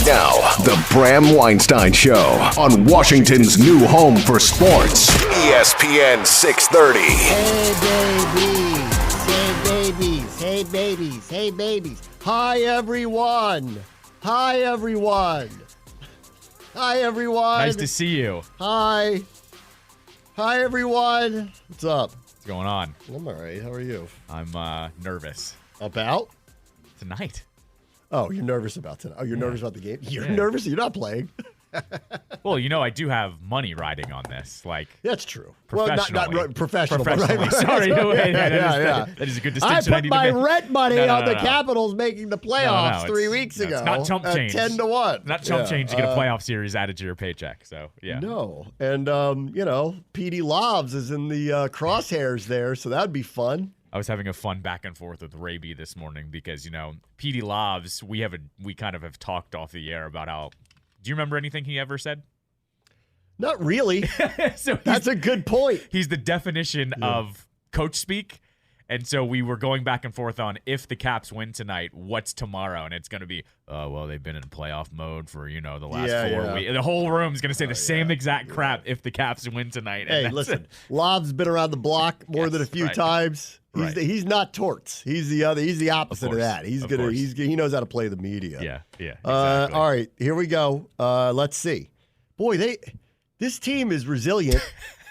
Now, the Bram Weinstein Show on Washington's new home for sports, ESPN 630. Hey, babies. Hey, babies. Hey, babies. Hey, babies. Hi, everyone. Hi, everyone. Hi, everyone. Nice to see you. Hi. Hi, everyone. What's up? What's going on? I'm all right. How are you? I'm nervous. About? Tonight. Oh, you're nervous about tonight. Oh, you're nervous about the game? You're Yeah. nervous? You're not playing? Well, I do have money riding on this. Like, That's true. professionally. Well, not professional. But Professionally. right. Sorry. Yeah. That is a good I distinction I put need my to make. rent money No, on the no. Capitals making the playoffs No, 3 weeks ago. It's not chump change. 10-1. Not chump change to get a playoff series added to your paycheck. So, yeah. No. And, Petey Lobs is in the crosshairs there, so that'd be fun. I was having a fun back and forth with Raby this morning because, Petey Lobs, we kind of have talked off the air about how. Do you remember anything he ever said? Not really. So That's a good point. He's the definition of coach speak. And so we were going back and forth on if the Caps win tonight, what's tomorrow? And it's going to be, well, they've been in playoff mode for, the last 4 weeks. The whole room's going to say the same exact crap if the Caps win tonight. Hey, listen, Lob's been around the block more than a few times. He's not Torts. He's the opposite of that. He knows how to play the media. Yeah, exactly. All right, here we go. Let's see. Boy, this team is resilient.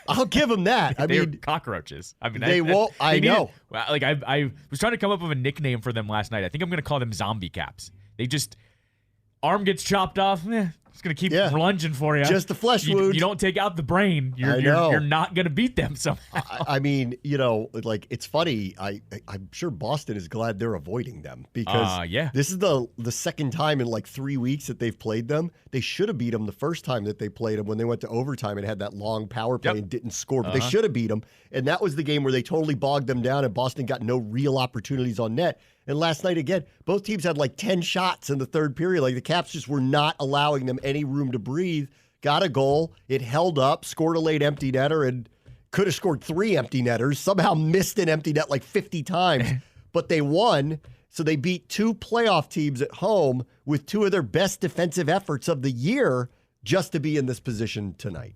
I'll give them that. They're cockroaches. I mean, they won't. I know. Like I was trying to come up with a nickname for them last night. I think I'm going to call them zombie caps. They just arm gets chopped off. It's going to keep lunging for you. Just a flesh wound. You don't take out the brain. You're not going to beat them somehow. I mean, it's funny. I'm sure Boston is glad they're avoiding them because this is the second time in like 3 weeks that they've played them. They should have beat them the first time that they played them when they went to overtime and had that long power play and didn't score. But they should have beat them. And that was the game where they totally bogged them down and Boston got no real opportunities on net. And last night, again, both teams had like 10 shots in the third period. Like the Caps just were not allowing them any room to breathe. Got a goal. It held up, scored a late empty netter, and could have scored 3 empty netters. Somehow missed an empty net like 50 times. But they won, so they beat 2 playoff teams at home with 2 of their best defensive efforts of the year just to be in this position tonight.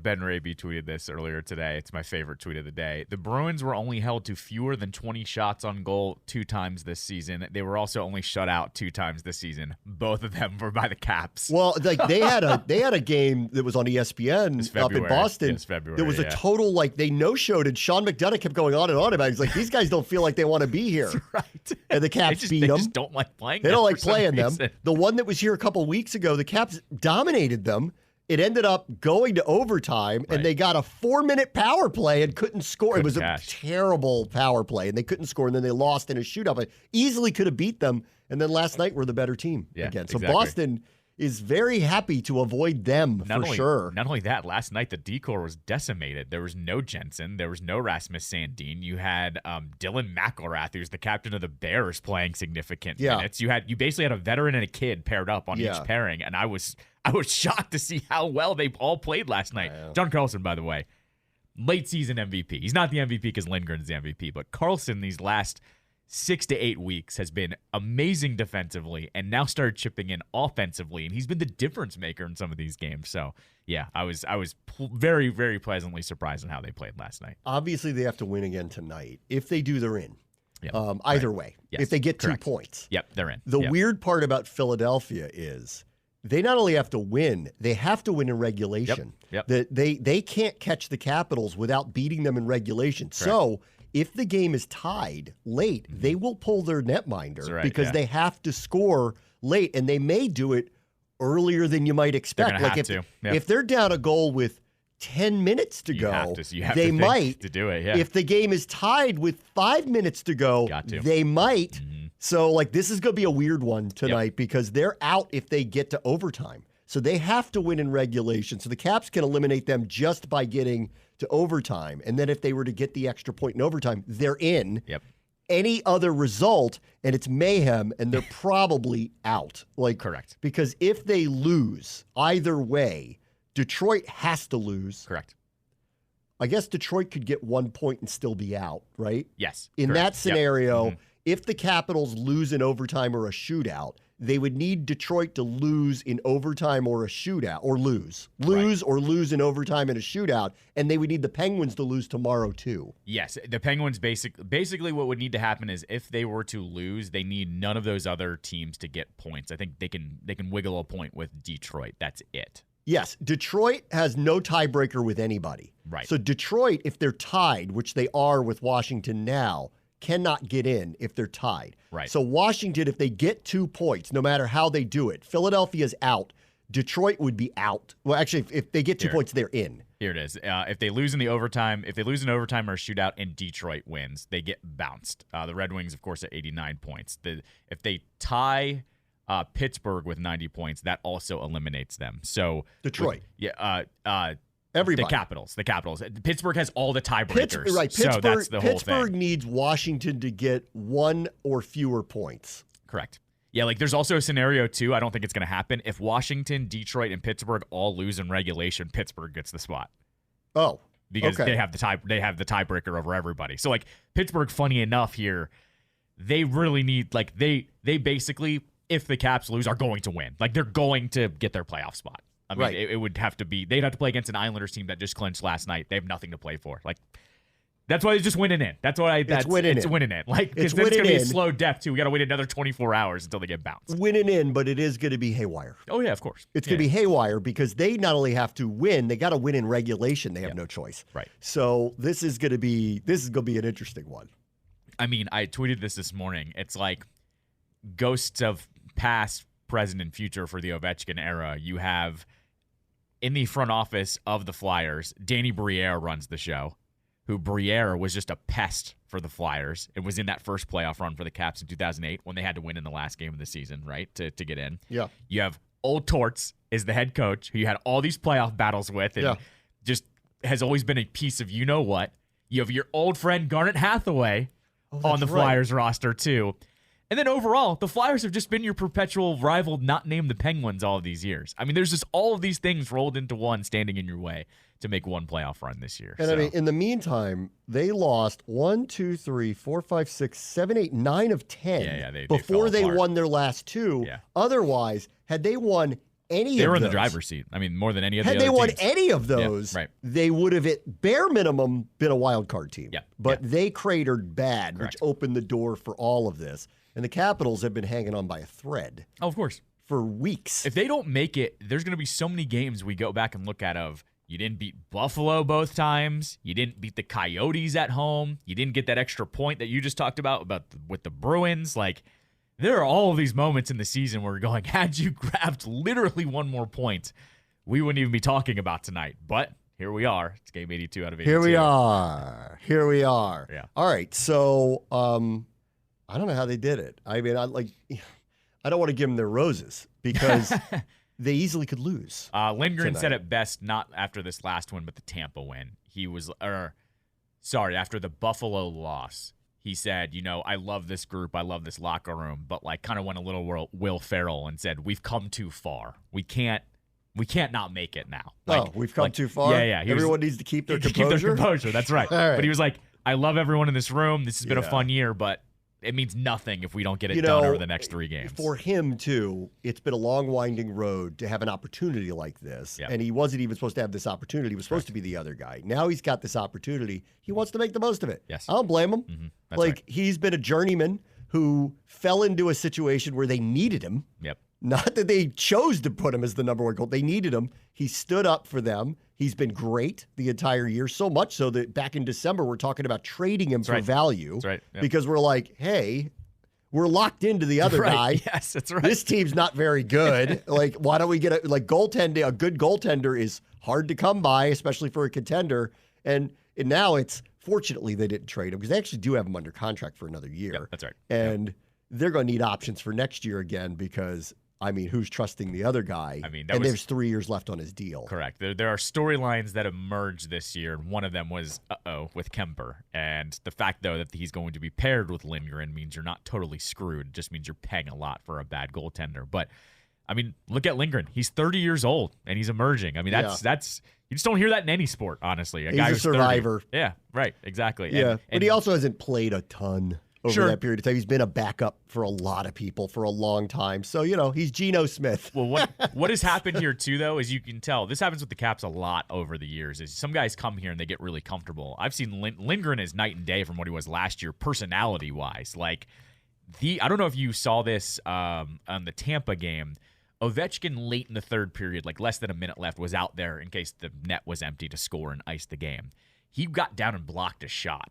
Ben Raby tweeted this earlier today. It's my favorite tweet of the day. The Bruins were only held to fewer than 20 shots on goal 2 times this season. They were also only shut out 2 times this season. Both of them were by the Caps. Well, like they had a game that was on ESPN up in Boston. It's February. There was a total they no-showed, and Sean McDonough kept going on and on about it. He's like, these guys don't feel like they want to be here. That's right. And the Caps beat them. They just don't like playing them. They don't like playing them. The one that was here a couple weeks ago, the Caps dominated them. It ended up going to overtime, and they got a 4-minute power play and couldn't score. It was a terrible power play, and they couldn't score, and then they lost in a shootout. But easily could have beat them, and then last night we're the better team again. So Boston is very happy to avoid them sure. Not only that, last night the D-corps was decimated. There was no Jensen. There was no Rasmus Sandin. You had Dylan McElrath, who's the captain of the Bears, playing significant minutes. You basically had a veteran and a kid paired up on each pairing, and I was shocked to see how well they all played last night. John Carlson, by the way, late season MVP. He's not the MVP because Lindgren's the MVP, but Carlson these last 6 to 8 weeks has been amazing defensively and now started chipping in offensively, and he's been the difference maker in some of these games. So, yeah, I was very, very pleasantly surprised on how they played last night. Obviously, they have to win again tonight. If they do, they're in. Either way. Yes. If they get 2 points. Yep, they're in. The weird part about Philadelphia is they not only have to win, they have to win in regulation. Yep. They can't catch the Capitals without beating them in regulation. Correct. So if the game is tied late, they will pull their netminder because they have to score late, and they may do it earlier than you might expect. If they're down a goal with 10 minutes to go, they might. To do it, If the game is tied with 5 minutes to go, they might. Mm-hmm. So, this is going to be a weird one tonight because they're out if they get to overtime. So they have to win in regulation. So the Caps can eliminate them just by getting to overtime. And then if they were to get the extra point in overtime, they're in. Yep. Any other result, and it's mayhem, and they're probably out. Correct. Because if they lose either way, Detroit has to lose. Correct. I guess Detroit could get 1 point and still be out, right? Yes. In that scenario, if the Capitals lose in overtime or a shootout, they would need Detroit to lose in overtime or a shootout, or lose or lose in overtime in a shootout, and they would need the Penguins to lose tomorrow too. Yes, the Penguins basically what would need to happen is if they were to lose, they need none of those other teams to get points. I think they can wiggle a point with Detroit. That's it. Yes, Detroit has no tiebreaker with anybody. Right. So Detroit, if they're tied, which they are with Washington now, cannot get in if they're tied. Right. So Washington, if they get 2 points, no matter how they do it, Philadelphia's out. Detroit would be out. Well, actually, if they get 2 points, they're in. Here it is. If they lose in overtime or a shootout and Detroit wins, they get bounced. The Red Wings, of course, at 89 points. If they tie Pittsburgh with 90 points, that also eliminates them. So Detroit. Everybody. The Capitals. Pittsburgh has all the tiebreakers. Pittsburgh, so that's the whole Pittsburgh thing. needs Washington to get 1 or fewer points. Correct. Yeah, like there's also a scenario too. I don't think it's going to happen. If Washington, Detroit, and Pittsburgh all lose in regulation, Pittsburgh gets the spot. Oh, because they have the tiebreaker over everybody. So like Pittsburgh, funny enough here, they really need they basically, if the Caps lose, are going to win. Like they're going to get their playoff spot. I mean, it would have to be, they'd have to play against an Islanders team that just clinched last night. They have nothing to play for. Like, that's why they're just winning in. It's winning in. Like, because it's going to be a slow death, too. We got to wait another 24 hours until they get bounced. Winning in, but it is going to be haywire. Oh, yeah, of course. It's going to be haywire because they not only have to win, they got to win in regulation. They have no choice. Right. So this is going to be an interesting one. I mean, I tweeted this morning. It's like ghosts of past, present, and future for the Ovechkin era. You have in the front office of the Flyers, Danny Briere runs the show, who Briere was just a pest for the Flyers. It was in that first playoff run for the Caps in 2008 when they had to win in the last game of the season, right, to get in. Yeah. You have Old Torts is the head coach who you had all these playoff battles with and just has always been a piece of you-know-what. You have your old friend Garnet Hathaway on the Flyers roster, too. And then overall, the Flyers have just been your perpetual rival, not named the Penguins all of these years. I mean, there's just all of these things rolled into one standing in your way to make one playoff run this year. And I mean, in the meantime, they lost 1, 2, 3, 4, 5, 6, 7, 8, 9 of 10 before they won their last 2. Yeah. Otherwise, had they won any of those. They were in the driver's seat. I mean, more than any of the other teams. Had they won any of those, they would have, at bare minimum, been a wild card team. Yeah. But they cratered bad, which opened the door for all of this. And the Capitals have been hanging on by a thread. Oh, of course. For weeks. If they don't make it, there's going to be so many games we go back and look at of you didn't beat Buffalo both times. You didn't beat the Coyotes at home. You didn't get that extra point that you just talked about with the Bruins. Like, there are all of these moments in the season where we're going, had you grabbed literally one more point, we wouldn't even be talking about tonight. But here we are. It's game 82 out of 82. Here we are. Yeah. All right. So, I don't know how they did it. I mean, I don't want to give them their roses because they easily could lose. Lindgren said it best, not after this last one, but the Tampa win. After the Buffalo loss, he said, I love this group. I love this locker room, but kind of went a little Will Ferrell and said, we've come too far. We can't not make it now. We've come too far? Yeah. Everyone needs to keep their composure? Keep their composure. That's right. All right. But he was like, I love everyone in this room. This has been a fun year, but it means nothing if we don't get it done over the next 3 games. For him, too, it's been a long, winding road to have an opportunity like this. Yep. And he wasn't even supposed to have this opportunity. He was supposed to be the other guy. Now he's got this opportunity. He wants to make the most of it. Yes. I don't blame him. Mm-hmm. That's right. He's been a journeyman who fell into a situation where they needed him. Yep. Not that they chose to put him as the number one goal. They needed him. He stood up for them. He's been great the entire year, so much so that back in December, we're talking about trading him for value. That's right. Yep. Because we're like, hey, we're locked into the other guy. Yes, that's right. This team's not very good. Why don't we get a goaltender? A good goaltender is hard to come by, especially for a contender. And now fortunately they didn't trade him because they actually do have him under contract for another year. Yep, that's right. And they're going to need options for next year again because who's trusting the other guy? There's 3 years left on his deal. Correct. There are storylines that emerged this year, and one of them was, with Kemper. And the fact, though, that he's going to be paired with Lindgren means you're not totally screwed. It just means you're paying a lot for a bad goaltender. But, look at Lindgren. He's 30 years old, and he's emerging. That's you just don't hear that in any sport, honestly. He's a survivor. 30. Yeah, right, exactly. Yeah, but he also hasn't played a ton. over that period of time. He's been a backup for a lot of people for a long time. So, he's Geno Smith. Well, what has happened here, too, though, is you can tell. This happens with the Caps a lot over the years. Is some guys come here and they get really comfortable. I've seen Lindgren is night and day from what he was last year, personality-wise. Like, I don't know if you saw this on the Tampa game. Ovechkin late in the third period, like less than a minute left, was out there in case the net was empty to score and ice the game. He got down and blocked a shot.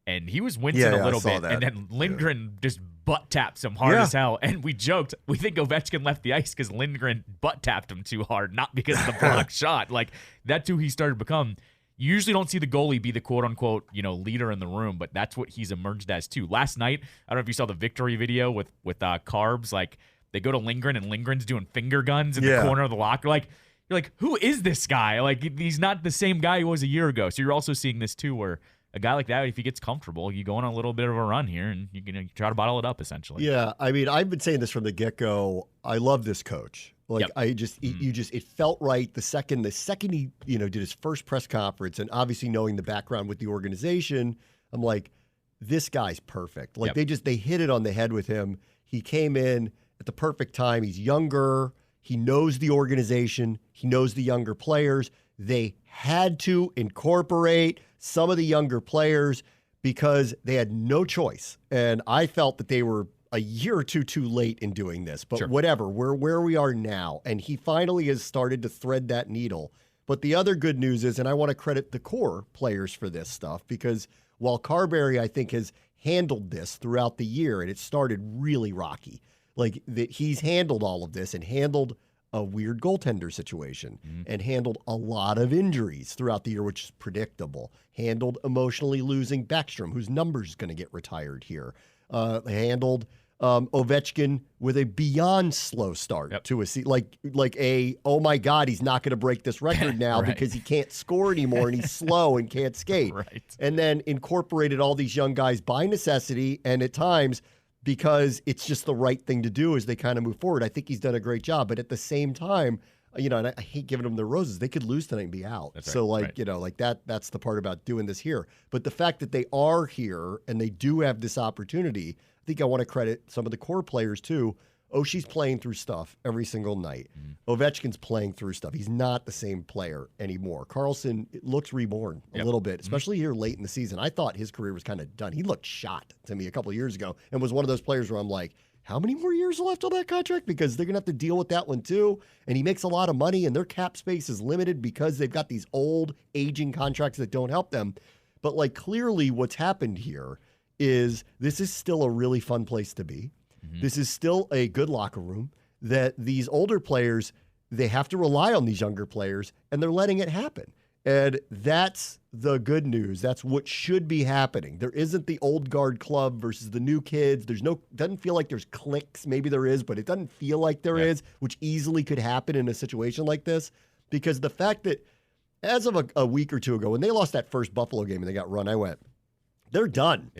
And he was wincing a little bit. That. And then Lindgren just butt tapped him hard as hell. And we joked, we think Ovechkin left the ice because Lindgren butt tapped him too hard, not because of the blocked shot. Like, that's who he started to become. You usually don't see the goalie be the quote-unquote, leader in the room, but that's what he's emerged as, too. Last night, I don't know if you saw the victory video with Carbs. Like, they go to Lindgren, and Lindgren's doing finger guns in the corner of the locker. Like, you're like, who is this guy? Like, he's not the same guy he was a year ago. So you're also seeing this, too, where a guy like that, if he gets comfortable, you go on a little bit of a run here, and you try to bottle it up, essentially. Yeah, I mean, I've been saying this from the get-go. I love this coach. Like, it felt right the second he, did his first press conference, and obviously knowing the background with the organization, I'm like, this guy's perfect. Like, they hit it on the head with him. He came in at the perfect time. He's younger. He knows the organization. He knows the younger players. They had to incorporate some of the younger players because they had no choice. And I felt that they were a year or two too late in doing this. But whatever, we're where we are now. And he finally has started to thread that needle. But the other good news is, and I want to credit the core players for this stuff, because while Carberry, I think, has handled this throughout the year, and it started really rocky. Like, he's handled all of this and handled a weird goaltender situation and handled a lot of injuries throughout the year, which is predictable. Handled emotionally losing Backstrom, whose number's going to get retired here. Handled Ovechkin with a beyond slow start to a season. Like oh my God, he's not going to break this record now because he can't score anymore and he's slow and can't skate. And then incorporated all these young guys by necessity and at times because it's just the right thing to do as they kind of move forward. I think he's done a great job. But at the same time, and I hate giving them the roses. They could lose tonight and be out. That's that's the part about doing this here. But the fact that they are here and they do have this opportunity, I think I want to credit some of the core players too. Oshie's playing through stuff every single night. Ovechkin's playing through stuff. He's not the same player anymore. Carlson looks reborn a little bit, especially here late in the season. I thought his career was kind of done. He looked shot to me a couple of years ago and was one of those players where I'm like, how many more years left on that contract? Because they're going to have to deal with that one too. And he makes a lot of money and their cap space is limited because they've got these old aging contracts that don't help them. But clearly what's happened here is this is still a really fun place to be. This is still a good locker room that these older players, they have to rely on these younger players and they're letting it happen. And that's the good news. That's what should be happening. There isn't the old guard club versus the new kids. Doesn't feel like there's cliques. Maybe there is, but it doesn't feel like there is, which easily could happen in a situation like this. Because the fact that as of a week or two ago, when they lost that first Buffalo game and they got run, I went, they're done.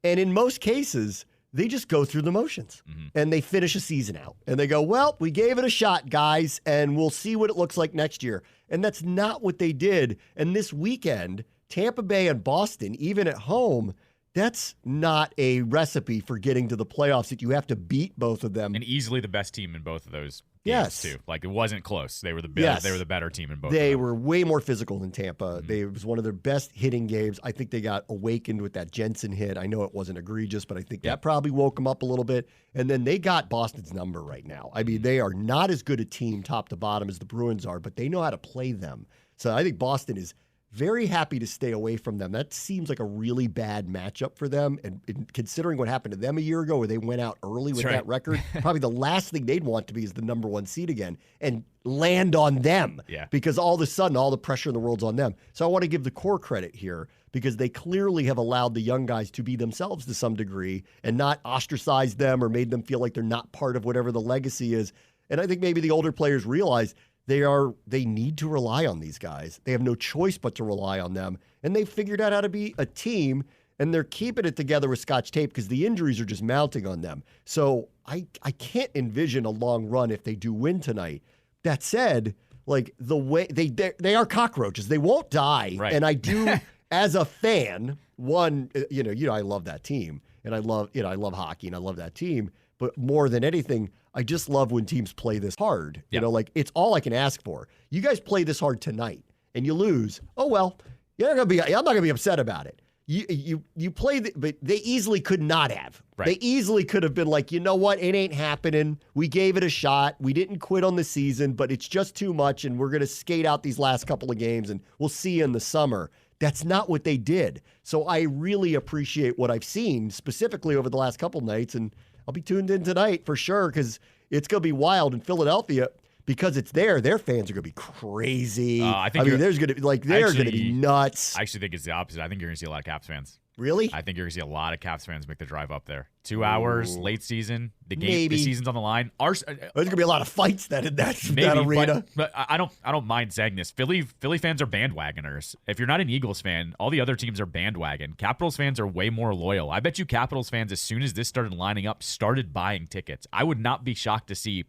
And in most cases, they just go through the motions and they finish a season out and they go, well, we gave it a shot, guys, and we'll see what it looks like next year. And that's not what they did. And this weekend, Tampa Bay and Boston, even at home, that's not a recipe for getting to the playoffs that you have to beat both of them. And easily the best team in both of those games, too. Like, it wasn't close. They were the better, they were the better team in both of them. They were way more physical than Tampa. It was one of their best hitting games. I think they got awakened with that Jensen hit. I know it wasn't egregious, but I think that probably woke them up a little bit. And then they got Boston's number right now. I mean, they are not as good a team top to bottom as the Bruins are, but they know how to play them. So I think Boston is very happy to stay away from them. That seems like a really bad matchup for them. And considering what happened to them a year ago where they went out early with that record, probably the last thing they'd want to be is the number one seed again and land on them. Because all of a sudden, all the pressure in the world's on them. So I want to give the core credit here because they clearly have allowed the young guys to be themselves to some degree and not ostracized them or made them feel like they're not part of whatever the legacy is. And I think maybe the older players realize they need to rely on these guys. They have no choice but to rely on them. And they figured out how to be a team, and they're keeping it together with Scotch tape because the injuries are just mounting on them. So I can't envision a long run if they do win tonight. That said, the way they are cockroaches. They won't die. And I do, as a fan, I love that team. and I love hockey, and I love that team. But more than anything, I just love when teams play this hard. You know, like it's all I can ask for. You guys play this hard tonight, and you lose. Oh well, I'm not gonna be upset about it. You play, but they easily could not have. Right. They easily could have been like, you know what, it ain't happening. We gave it a shot. We didn't quit on the season, but it's just too much, and we're gonna skate out these last couple of games, and we'll see you in the summer. That's not what they did. So I really appreciate what I've seen specifically over the last couple nights, and I'll be tuned in tonight for sure because it's going to be wild in Philadelphia because it's there. Their fans are going to be crazy. There's going to be they're going to be nuts. I actually think it's the opposite. I think you're going to see a lot of Caps fans. Really? I think you're going to see a lot of Caps fans make the drive up there. 2 hours, late season, the season's on the line. There's going to be a lot of fights then in that arena. But I don't mind saying this. Philly fans are bandwagoners. If you're not an Eagles fan, all the other teams are bandwagon. Capitals fans are way more loyal. I bet you Capitals fans, as soon as this started lining up, started buying tickets. I would not be shocked to see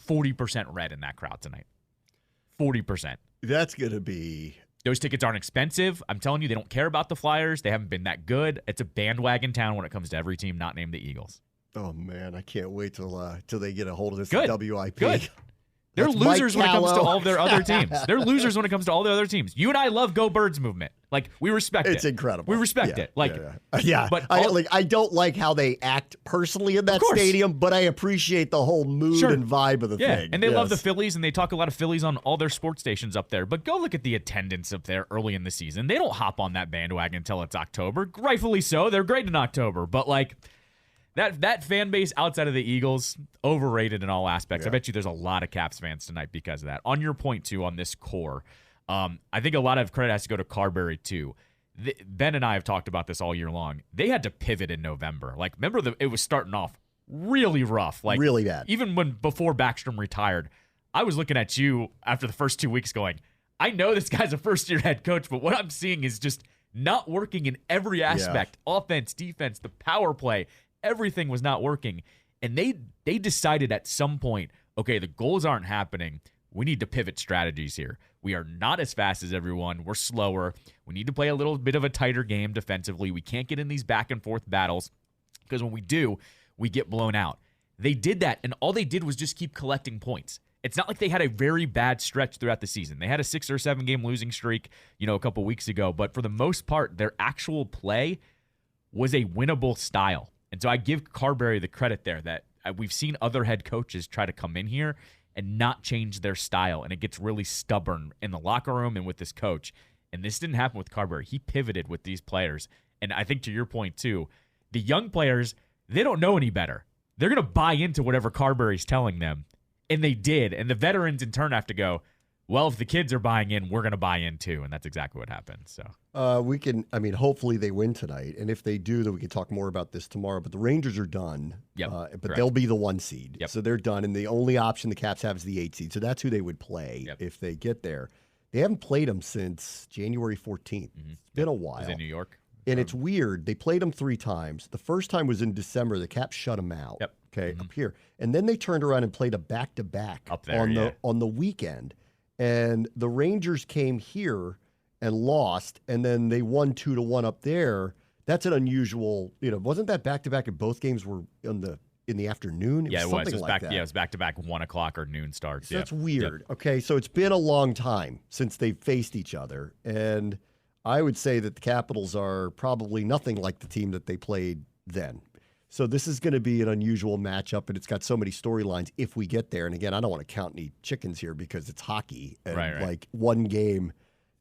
40% red in that crowd tonight. 40%. That's going to be... Those tickets aren't expensive. I'm telling you, they don't care about the Flyers. They haven't been that good. It's a bandwagon town when it comes to every team not named the Eagles. Oh, man. I can't wait till they get a hold of this WIP. Good. They're losers when it comes to all of their other teams. They're losers when it comes to all the other teams. You and I love Go Birds movement. Like, we respect it. It's incredible. We respect it. Like, but I don't like how they act personally in that stadium, but I appreciate the whole mood and vibe of the thing. And they love the Phillies, and they talk a lot of Phillies on all their sports stations up there. But go look at the attendance up there early in the season. They don't hop on that bandwagon until it's October. Rightfully so. They're great in October. But, like, that fan base outside of the Eagles, overrated in all aspects. I bet you there's a lot of Caps fans tonight because of that. On your point, too, on this core, I think a lot of credit has to go to Carberry, too. Ben and I have talked about this all year long. They had to pivot in November. Like, remember, it was starting off really rough. Like, really bad. Even before Backstrom retired, I was looking at you after the first 2 weeks going, I know this guy's a first-year head coach, but what I'm seeing is just not working in every aspect. Offense, defense, the power play. Everything was not working. And they decided at some point, okay, the goals aren't happening. We need to pivot strategies here. We are not as fast as everyone. We're slower. We need to play a little bit of a tighter game defensively. We can't get in these back and forth battles because when we do, we get blown out. They did that, and all they did was just keep collecting points. It's not like they had a very bad stretch throughout the season. They had a 6 or 7 game losing streak, a couple weeks ago, but for the most part, their actual play was a winnable style. And so I give Carberry the credit there that we've seen other head coaches try to come in here and not change their style, and it gets really stubborn in the locker room and with this coach. And this didn't happen with Carberry. He pivoted with these players. And I think to your point, too, the young players, they don't know any better. They're going to buy into whatever Carberry's telling them, and they did. And the veterans, in turn, have to go, well, if the kids are buying in, we're going to buy in, too. And that's exactly what happened. So hopefully they win tonight. And if they do, then we can talk more about this tomorrow. But the Rangers are done. But they'll be the 1 seed. So they're done. And the only option the Caps have is the 8 seed. So that's who they would play if they get there. They haven't played them since January 14th. It's been a while. It was in New York. And it's weird. They played them 3 times. The first time was in December. The Caps shut them out. Up here. And then they turned around and played a back-to-back up there, on the weekend. And the Rangers came here and lost, and then they won 2-1 up there. That's an unusual, wasn't that back-to-back and both games were in the afternoon? It was. It was back-to-back 1 o'clock or noon starts. So that's weird. Okay, so it's been a long time since they've faced each other, and I would say that the Capitals are probably nothing like the team that they played then. So this is going to be an unusual matchup, and it's got so many storylines if we get there. And again, I don't want to count any chickens here because it's hockey. And like one game,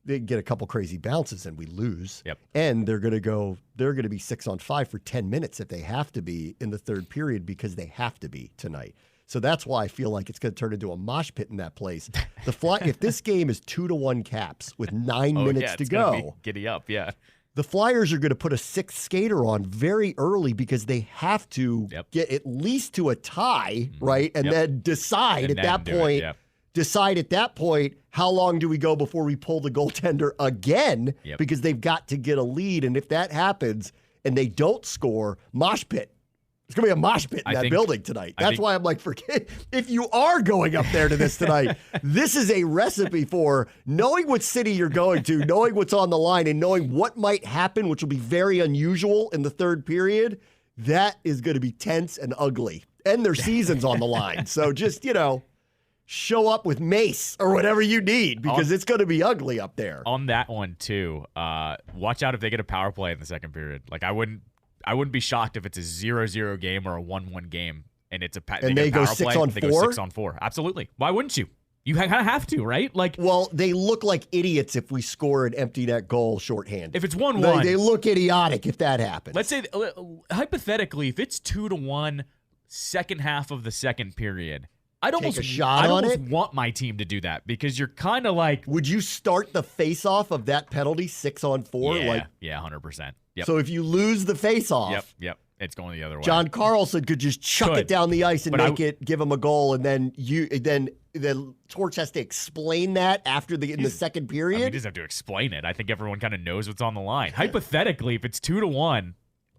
they get a couple crazy bounces and we lose. And they're going to be 6-on-5 for 10 minutes if they have to be in the third period because they have to be tonight. So that's why I feel like it's going to turn into a mosh pit in that place. If this game is 2-1 Caps with 9 minutes to go, giddy up, the Flyers are going to put a 6th skater on very early because they have to get at least to a tie, right? And then decide at that point, how long do we go before we pull the goaltender again? Because they've got to get a lead. And if that happens and they don't score, mosh pit. It's going to be a mosh pit in that building tonight. That's why I'm like, forget if you are going up there to this tonight, this is a recipe for knowing what city you're going to, knowing what's on the line, and knowing what might happen, which will be very unusual in the third period. that is going to be tense and ugly. And their season's on the line. So just, show up with mace or whatever you need because it's going to be ugly up there. On that one, too, watch out if they get a power play in the second period. Like, I wouldn't be shocked if it's a 0-0 game or a 1-1 game and it's they go 6 on 4? They go 6 on 4. Absolutely. Why wouldn't you? You kind of have to, right? Like, well, they look like idiots if we score an empty net goal shorthanded. If it's 1-1. They look idiotic if that happens. Let's say, hypothetically, if it's 2-1 second half of the second period, I'd almost want my team to do that because you're kind of like... Would you start the face-off of that penalty 6 on 4? Yeah, 100%. Yep. So if you lose the face-off... Yep. It's going the other way. John Carlson could just chuck it down the ice and give him a goal, and then Torch has to explain that in the second period? He doesn't have to explain it. I think everyone kind of knows what's on the line. Hypothetically, if it's 2-1,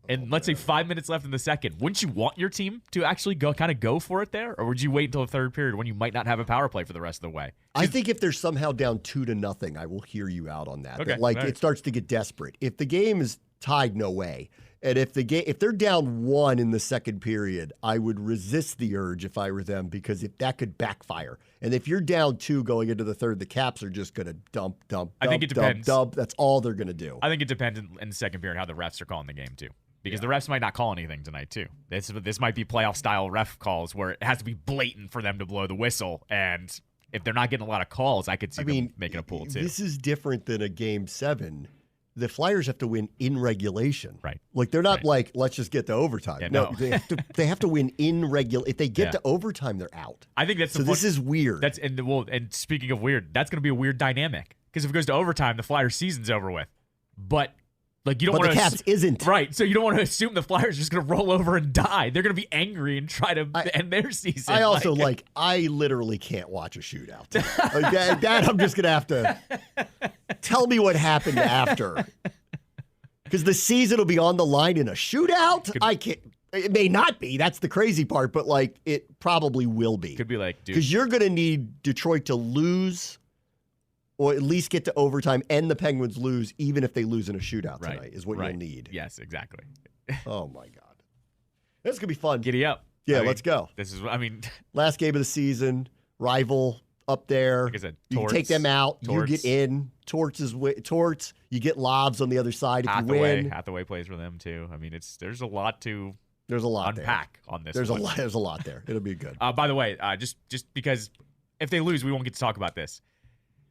and let's say 5 minutes left in the second, wouldn't you want your team to actually go for it there? Or would you wait until the third period when you might not have a power play for the rest of the way? I think if they're somehow down 2-0, I will hear you out on that. Okay, It starts to get desperate. If the game is tied, no way. And if they're down 1 in the second period, I would resist the urge if I were them because if that could backfire. And if you're down 2 going into the third, the Caps are just going to dump. I think it depends. Dump. That's all they're going to do. I think it depends in the second period how the refs are calling the game too. Because the refs might not call anything tonight, too. This might be playoff-style ref calls where it has to be blatant for them to blow the whistle. And if they're not getting a lot of calls, I could see them making a pull, too. This is different than a Game 7. The Flyers have to win in regulation. Right. Like, they're not like, let's just get to overtime. Yeah, no, they have to win in regulation. If they get to overtime, they're out. I think that's this is weird. And speaking of weird, that's going to be a weird dynamic. Because if it goes to overtime, the Flyers' season's over with. But... Like you don't want the Caps isn't. Right, so you don't want to assume the Flyers are just going to roll over and die. They're going to be angry and try to end their season. I also I literally can't watch a shootout. That I'm just going to have to tell me what happened after. Because the season will be on the line in a shootout. I can't. It may not be. That's the crazy part, but it probably will be. Could be dude. Because you're going to need Detroit to lose. Or at least get to overtime and the Penguins lose, even if they lose in a shootout tonight, is what you'll need. Yes, exactly. Oh, my God. This is going to be fun. Giddy up. Yeah, let's go. Last game of the season, rival up there. Like I said, you take them out. You get in. Torts, you get lobs on the other side if you win. Hathaway plays for them, too. There's a lot to unpack on this. There's a lot there. It'll be good. By the way, just because if they lose, we won't get to talk about this.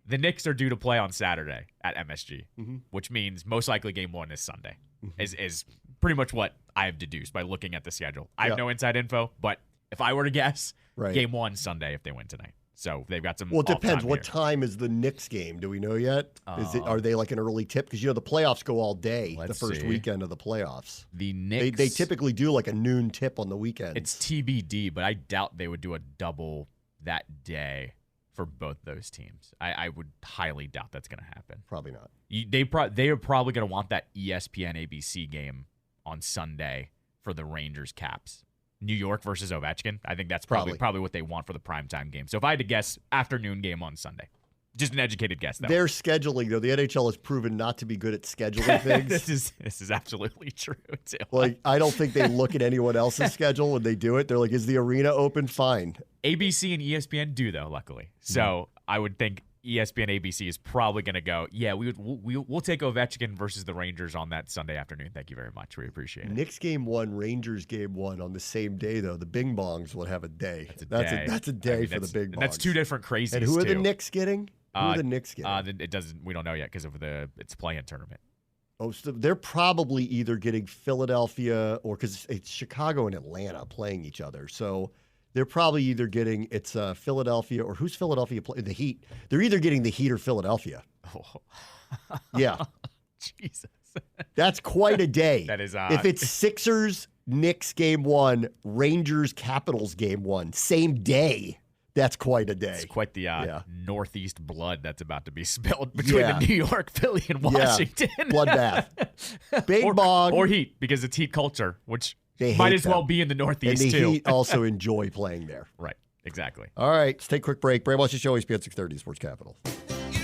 The Knicks are due to play on Saturday at MSG, which means most likely Game 1 is Sunday, is pretty much what I have deduced by looking at the schedule. I have no inside info, but if I were to guess, Game 1 Sunday if they win tonight. So they've got some. Well, it depends. What time is the Knicks game? Do we know yet? Are they like an early tip? Because the playoffs go all day. The first weekend of the playoffs. The Knicks. They typically do like a noon tip on the weekend. It's TBD, but I doubt they would do a double that day. For both those teams, I would highly doubt that's going to happen. Probably not. They are probably going to want that ESPN ABC game on Sunday for the Rangers Caps. New York versus Ovechkin. I think that's probably what they want for the primetime game. So if I had to guess, afternoon game on Sunday. Just an educated guess, though. Their scheduling, though, the NHL has proven not to be good at scheduling things. This is absolutely true, too. I don't think they look at anyone else's schedule when they do it. They're like, is the arena open? Fine. ABC and ESPN do, though, luckily. So I would think ESPN ABC is probably going to go, we'll take Ovechkin versus the Rangers on that Sunday afternoon. Thank you very much. We appreciate it. Knicks Game 1, Rangers Game 1 on the same day, though. The Bing Bongs will have a day. That's a day for the Bing Bongs. That's two different crazies, And who are too. the Knicks getting? Who are the Knicks getting? We don't know yet because of it's play-in tournament. Oh, so they're probably either getting Philadelphia or because it's Chicago and Atlanta playing each other. So they're probably either getting Philadelphia or who's Philadelphia playing? The Heat. They're either getting the Heat or Philadelphia. Oh. Yeah. Jesus. That's quite a day. That is if it's Sixers, Knicks Game 1, Rangers, Capitals Game 1, same day. That's quite a day. It's quite the Northeast blood that's about to be spilled between the New York, Philly, and Washington. Yeah. Bloodbath. Big Bong. Or Heat, because it's Heat culture, which might as well be in the Northeast, and the too. Heat also enjoy playing there. Right. Exactly. All right. Let's take a quick break. Bram, watch the show, ESPN 630, Sports Capital.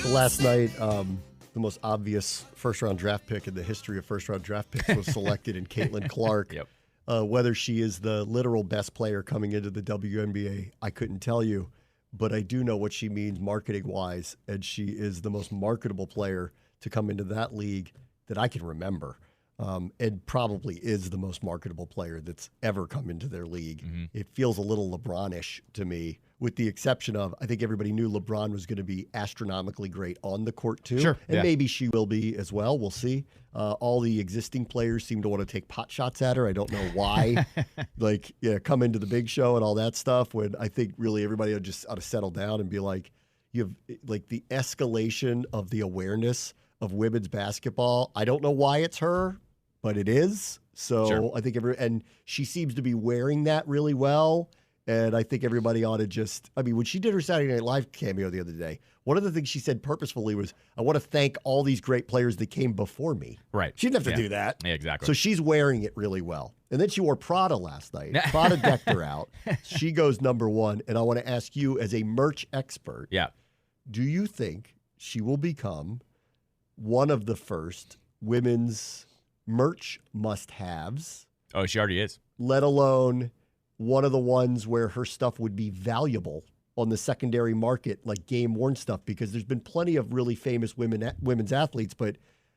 Last night, the most obvious first-round draft pick in the history of first-round draft picks was selected in Caitlin Clark. Yep. Whether she is the literal best player coming into the WNBA, I couldn't tell you. But I do know what she means marketing-wise, and she is the most marketable player to come into that league that I can remember, and probably is the most marketable player that's ever come into their league. Mm-hmm. It feels a little LeBron-ish to me, with the exception of I think everybody knew LeBron was going to be astronomically great on the court too. Sure, and maybe she will be as well. We'll see. All the existing players seem to want to take pot shots at her. I don't know why. Come into the big show and all that stuff, when I think really everybody ought to settle down and be like, you have like the escalation of the awareness of women's basketball. I don't know why it's her, but it is. So sure. I think and she seems to be wearing that really well. And I think everybody ought to when she did her Saturday Night Live cameo the other day, one of the things she said purposefully was, I want to thank all these great players that came before me. Right. She didn't have to do that. Yeah, exactly. So she's wearing it really well. And then she wore Prada last night. Prada decked her out. She goes number one. And I want to ask you, as a merch expert, do you think she will become one of the first women's merch must-haves? Oh, she already is. Let alone one of the ones where her stuff would be valuable on the secondary market, like game-worn stuff, because there's been plenty of really famous women's athletes, but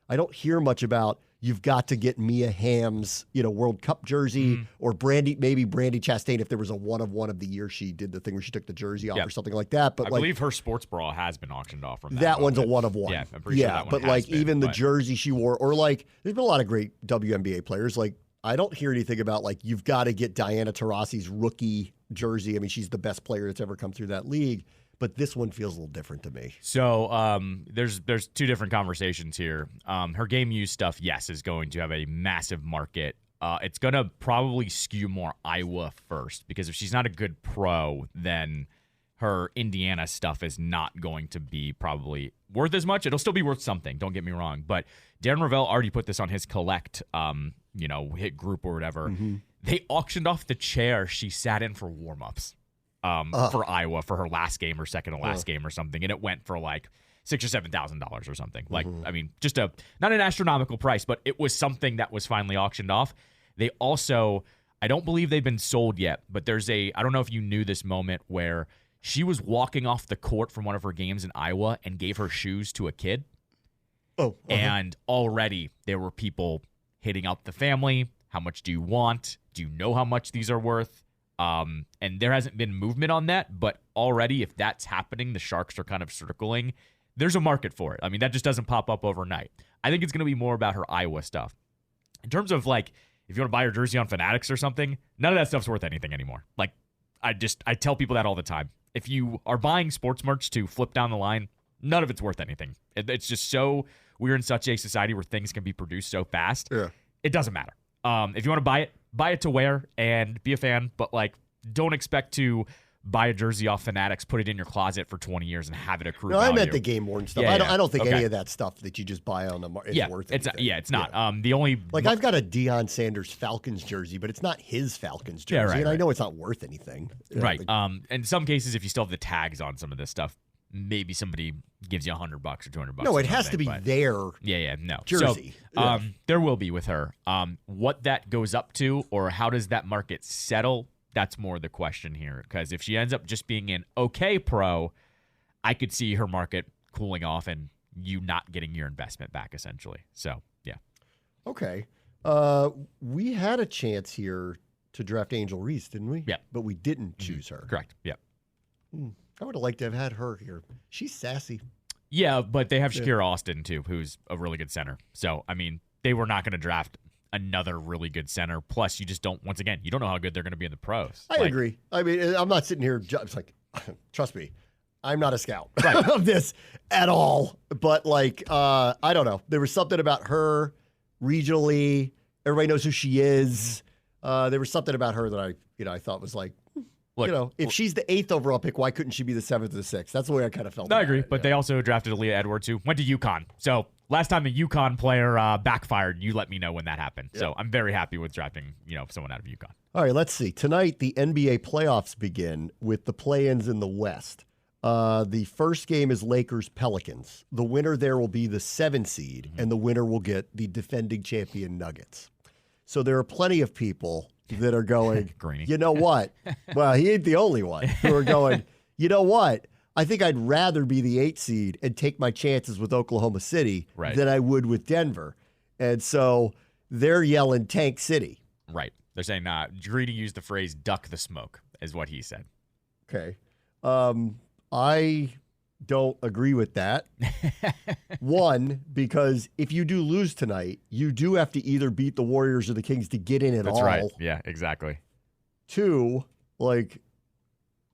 I don't hear much about, you've got to get Mia Hamm's, World Cup jersey, or Brandi Chastain, if there was a one of the year she did the thing where she took the jersey off or something like that. But I believe her sports bra has been auctioned off from that one's a one of one. Yeah, I'm pretty sure that one but has been, even the jersey she wore, or there's been a lot of great WNBA players. I don't hear anything about you've got to get Diana Taurasi's rookie jersey. I mean, she's the best player that's ever come through that league, but this one feels a little different to me. So there's two different conversations here. Her game use stuff, yes, is going to have a massive market. It's going to probably skew more Iowa first, because if she's not a good pro, then her Indiana stuff is not going to be probably worth as much. It'll still be worth something, don't get me wrong, but Darren Ravel already put this on his collect hit group or whatever. Mm-hmm. They auctioned off the chair she sat in for warm-ups for Iowa for her last game or second to last game or something, and it went for $6,000 or $7,000 or something. I mean, just not an astronomical price, but it was something that was finally auctioned off. They also, I don't believe they've been sold yet, but I don't know if you knew this moment where she was walking off the court from one of her games in Iowa and gave her shoes to a kid. Oh, and already there were people hitting up the family. How much do you want? Do you know how much these are worth? And there hasn't been movement on that, but already if that's happening, the Sharks are kind of circling. There's a market for it. I mean, that just doesn't pop up overnight. I think it's going to be more about her Iowa stuff. In terms of if you want to buy her jersey on Fanatics or something, none of that stuff's worth anything anymore. I tell people that all the time. If you are buying sports merch to flip down the line, none of it's worth anything. It's just we're in such a society where things can be produced so fast. Yeah. It doesn't matter. If you want to buy it to wear and be a fan, but don't expect to buy a jersey off Fanatics, put it in your closet for 20 years and have it accrue value. I meant the game-worn stuff. I don't think any of that stuff that you just buy on the market is worth anything. It's not. The only I've got a Deion Sanders Falcons jersey, but it's not his Falcons jersey, and I know it's not worth anything. Right. In some cases, if you still have the tags on some of this stuff, maybe somebody gives you $100 or $200. No, it has to be their jersey. So, there will be with her. What that goes up to, or how does that market settle? That's more the question here. Because if she ends up just being an okay pro, I could see her market cooling off and you not getting your investment back, essentially. So, yeah. Okay. We had a chance here to draft Angel Reese, didn't we? Yeah. But we didn't choose her. Correct. Yeah. I would have liked to have had her here. She's sassy. Yeah, but they have Shakira Austin, too, who's a really good center. So, I mean, they were not going to draft another really good center. Plus, you just don't, once again, you don't know how good they're going to be in the pros. I agree. I mean, I'm not sitting here, trust me, I'm not a scout of this at all. But, I don't know. There was something about her regionally. Everybody knows who she is. There was something about her that I thought was Look, if she's the 8th overall pick, why couldn't she be the 7th or the 6th? That's the way I kind of felt. I agree, but they also drafted Aaliyah Edwards, who went to UConn. So last time the UConn player backfired, you let me know when that happened. Yep. So I'm very happy with drafting someone out of UConn. All right, let's see. Tonight, the NBA playoffs begin with the play-ins in the West. The first game is Lakers-Pelicans. The winner there will be the 7 seed, and the winner will get the defending champion Nuggets. So there are plenty of people that are going, Greeny. you know what? Well, he ain't the only one who are going, you know what? I think I'd rather be the 8 seed and take my chances with Oklahoma City than I would with Denver. And so they're yelling Tank City. Right. They're saying, Greeny used the phrase duck the smoke, is what he said. Okay. I don't agree with that. One, because if you do lose tonight, you do have to either beat the Warriors or the Kings to get in at all. That's right. Yeah, exactly. Two,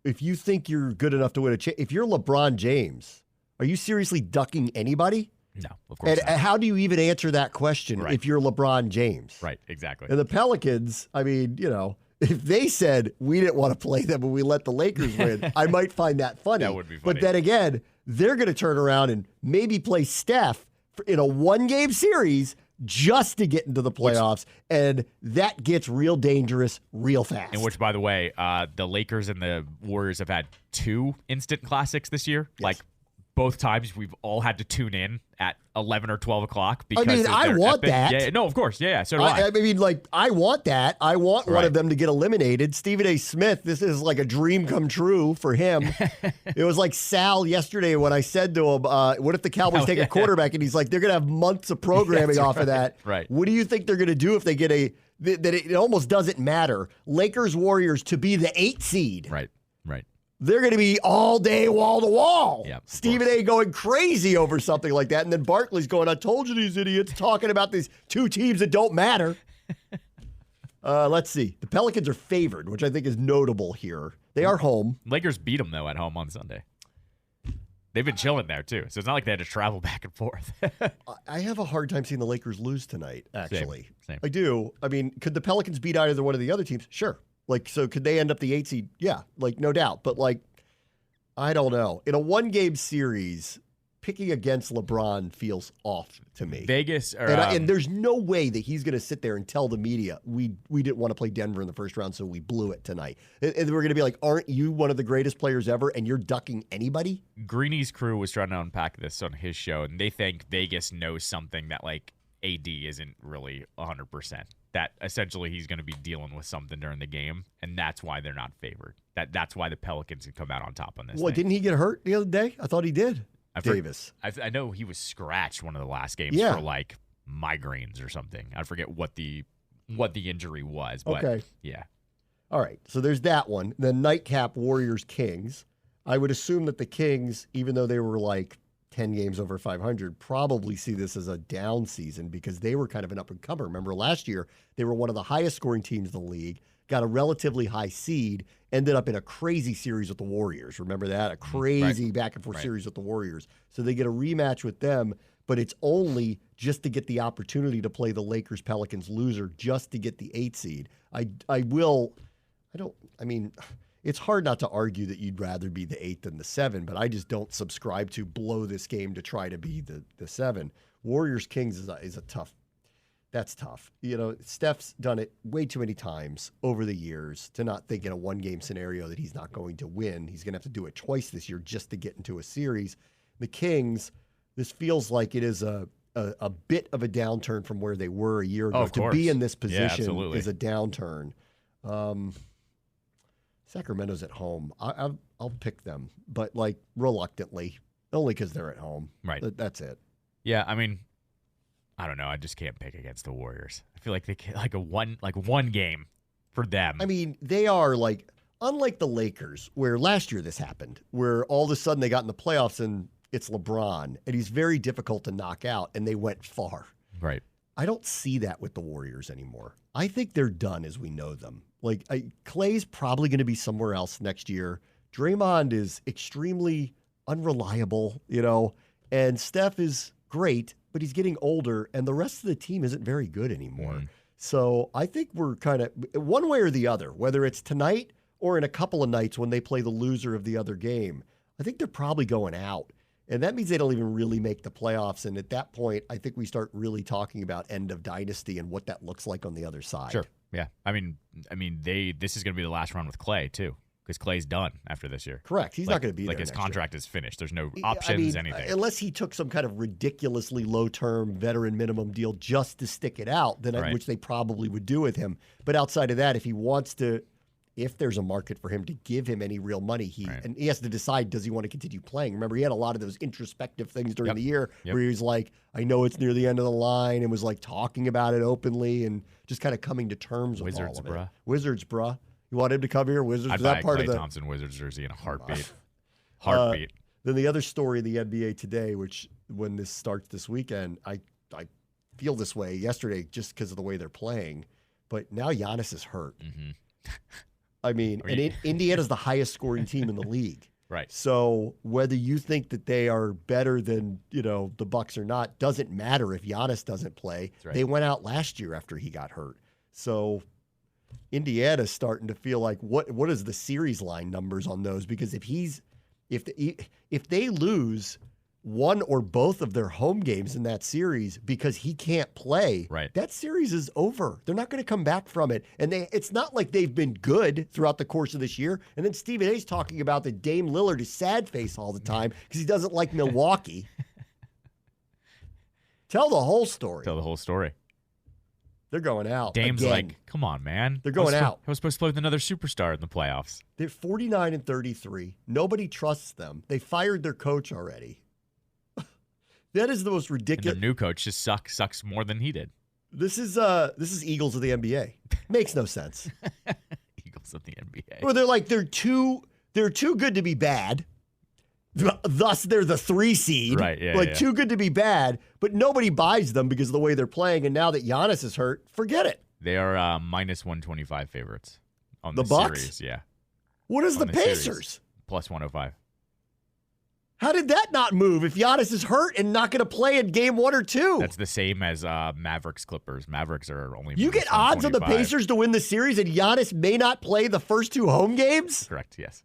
if you think you're good enough to win if you're LeBron James, are you seriously ducking anybody? No, of course not. And how do you even answer that question if you're LeBron James? Right, exactly. And the Pelicans, I mean, if they said we didn't want to play them and we let the Lakers win, I might find that funny. That would be funny. But then again, they're going to turn around and maybe play Steph in a one-game series just to get into the playoffs, and that gets real dangerous real fast. And which, by the way, the Lakers and the Warriors have had 2 instant classics this year. Yes. Like, both times we've all had to tune in at 11 or 12 o'clock. Because I want epic. that. Yeah, no, of course. Yeah, so do I. I mean, I want that. I want one of them to get eliminated. Stephen A. Smith, this is like a dream come true for him. It was like Sal yesterday when I said to him, what if the Cowboys take a quarterback? And he's like, they're going to have months of programming off of that. Right. What do you think they're going to do if they get that it almost doesn't matter? Lakers, Warriors to be the 8 seed. Right. They're going to be all day wall to wall. Yep, Stephen A. going crazy over something like that. And then Barkley's going, I told you these idiots, talking about these 2 teams that don't matter. Let's see. The Pelicans are favored, which I think is notable here. They are home. Lakers beat them, though, at home on Sunday. They've been chilling there, too. So it's not like they had to travel back and forth. I have a hard time seeing the Lakers lose tonight, actually. Same. I do. I mean, could the Pelicans beat either one of the other teams? Sure. So could they end up the 8 seed? Yeah, no doubt. But, I don't know. In a one-game series, picking against LeBron feels off to me. Vegas, and there's no way that he's going to sit there and tell the media, we didn't want to play Denver in the first round, so we blew it tonight. And we're going to be like, aren't you one of the greatest players ever, and you're ducking anybody? Greeny's crew was trying to unpack this on his show, and they think Vegas knows something that, AD isn't really 100%. That essentially he's going to be dealing with something during the game, and that's why they're not favored. That's why the Pelicans can come out on top on this. Well, didn't he get hurt the other day? I thought he did. Davis. I know he was scratched one of the last games for migraines or something. I forget what the injury was. But okay. Yeah. All right. So there's that one. The nightcap Warriors Kings. I would assume that the Kings, even though they were 10 games over 500, probably see this as a down season because they were kind of an up-and-comer. Remember, last year, they were one of the highest-scoring teams in the league, got a relatively high seed, ended up in a crazy series with the Warriors. Remember that? A crazy back-and-forth series with the Warriors. So they get a rematch with them, but it's only just to get the opportunity to play the Lakers-Pelicans loser just to get the 8 seed. It's hard not to argue that you'd rather be the 8 than the 7, but I just don't subscribe to blow this game to try to be the 7. Warriors-Kings is a tough. That's tough. Steph's done it way too many times over the years to not think in a one-game scenario that he's not going to win. He's going to have to do it twice this year just to get into a series. The Kings, this feels like it is a bit of a downturn from where they were a year ago. Of course. To be in this position absolutely. is a downturn. Sacramento's at home. I'll pick them, but reluctantly, only because they're at home. Right. That's it. Yeah, I mean, I don't know. I just can't pick against the Warriors. I feel like they one game for them. I mean, they are unlike the Lakers, where last year this happened, where all of a sudden they got in the playoffs and it's LeBron, and he's very difficult to knock out, and they went far. Right. I don't see that with the Warriors anymore. I think they're done as we know them. Klay's probably going to be somewhere else next year. Draymond is extremely unreliable, and Steph is great, but he's getting older, and the rest of the team isn't very good anymore. So I think we're kind of one way or the other, whether it's tonight or in a couple of nights when they play the loser of the other game. I think they're probably going out. And that means they don't even really make the playoffs. And at that point, I think we start really talking about end of dynasty and what that looks like on the other side. Sure. Yeah. I mean, this is going to be the last run with Klay too. because Clay's done after this year. Correct. He's not going to be there. Like his contract year. Is finished. There's no options, anything. Unless he took some kind of ridiculously low-term veteran minimum deal just to stick it out, then which they probably would do with him. But outside of that, if he wants to, if there's a market for him to give him any real money, and he has to decide, does he want to continue playing? Remember, he had a lot of those introspective things during the year where he was like, I know it's near the end of the line, and was like talking about it openly and just kind of coming to terms with all of it. Wizards, bruh. You want him to come here? Wizards? I'd buy a Klay Thompson Wizards jersey in a heartbeat. Heartbeat. Then the other story in the NBA today, which when this starts this weekend, I feel this way yesterday just because of the way they're playing, but now Giannis is hurt. Mm-hmm. I mean, Indiana's the highest scoring team in the league. Right. So whether you think that they are better than, the Bucks or not, doesn't matter if Giannis doesn't play. Right. They went out last year after he got hurt. So Indiana's starting to feel like what is the series line numbers on those? Because if they lose one or both of their home games in that series because he can't play, that series is over. They're not going to come back from it. And it's not like they've been good throughout the course of this year. And then Stephen A's talking about that Dame Lillard is sad face all the time because he doesn't like Milwaukee. Tell the whole story. They're going out. Dame's again. Like, come on, man. They're going out. I was supposed to play with another superstar in the playoffs. They're 49-33. Nobody trusts them. They fired their coach already. That is the most ridiculous. And their new coach just sucks more than he did. This is Eagles of the NBA. Makes no sense. Eagles of the NBA. Well, they're too good to be bad. Thus, they're the 3 seed. Right, yeah. Too good to be bad, but nobody buys them because of the way they're playing. And now that Giannis is hurt, forget it. They are minus 125 favorites on the Bucks? series. Yeah. What is the Pacers? Series. Plus 105. How did that not move if Giannis is hurt and not going to play in game 1 or 2? That's the same as Mavericks Clippers. Mavericks are only You get odds on the Pacers to win the series and Giannis may not play the first 2 home games? Correct, yes.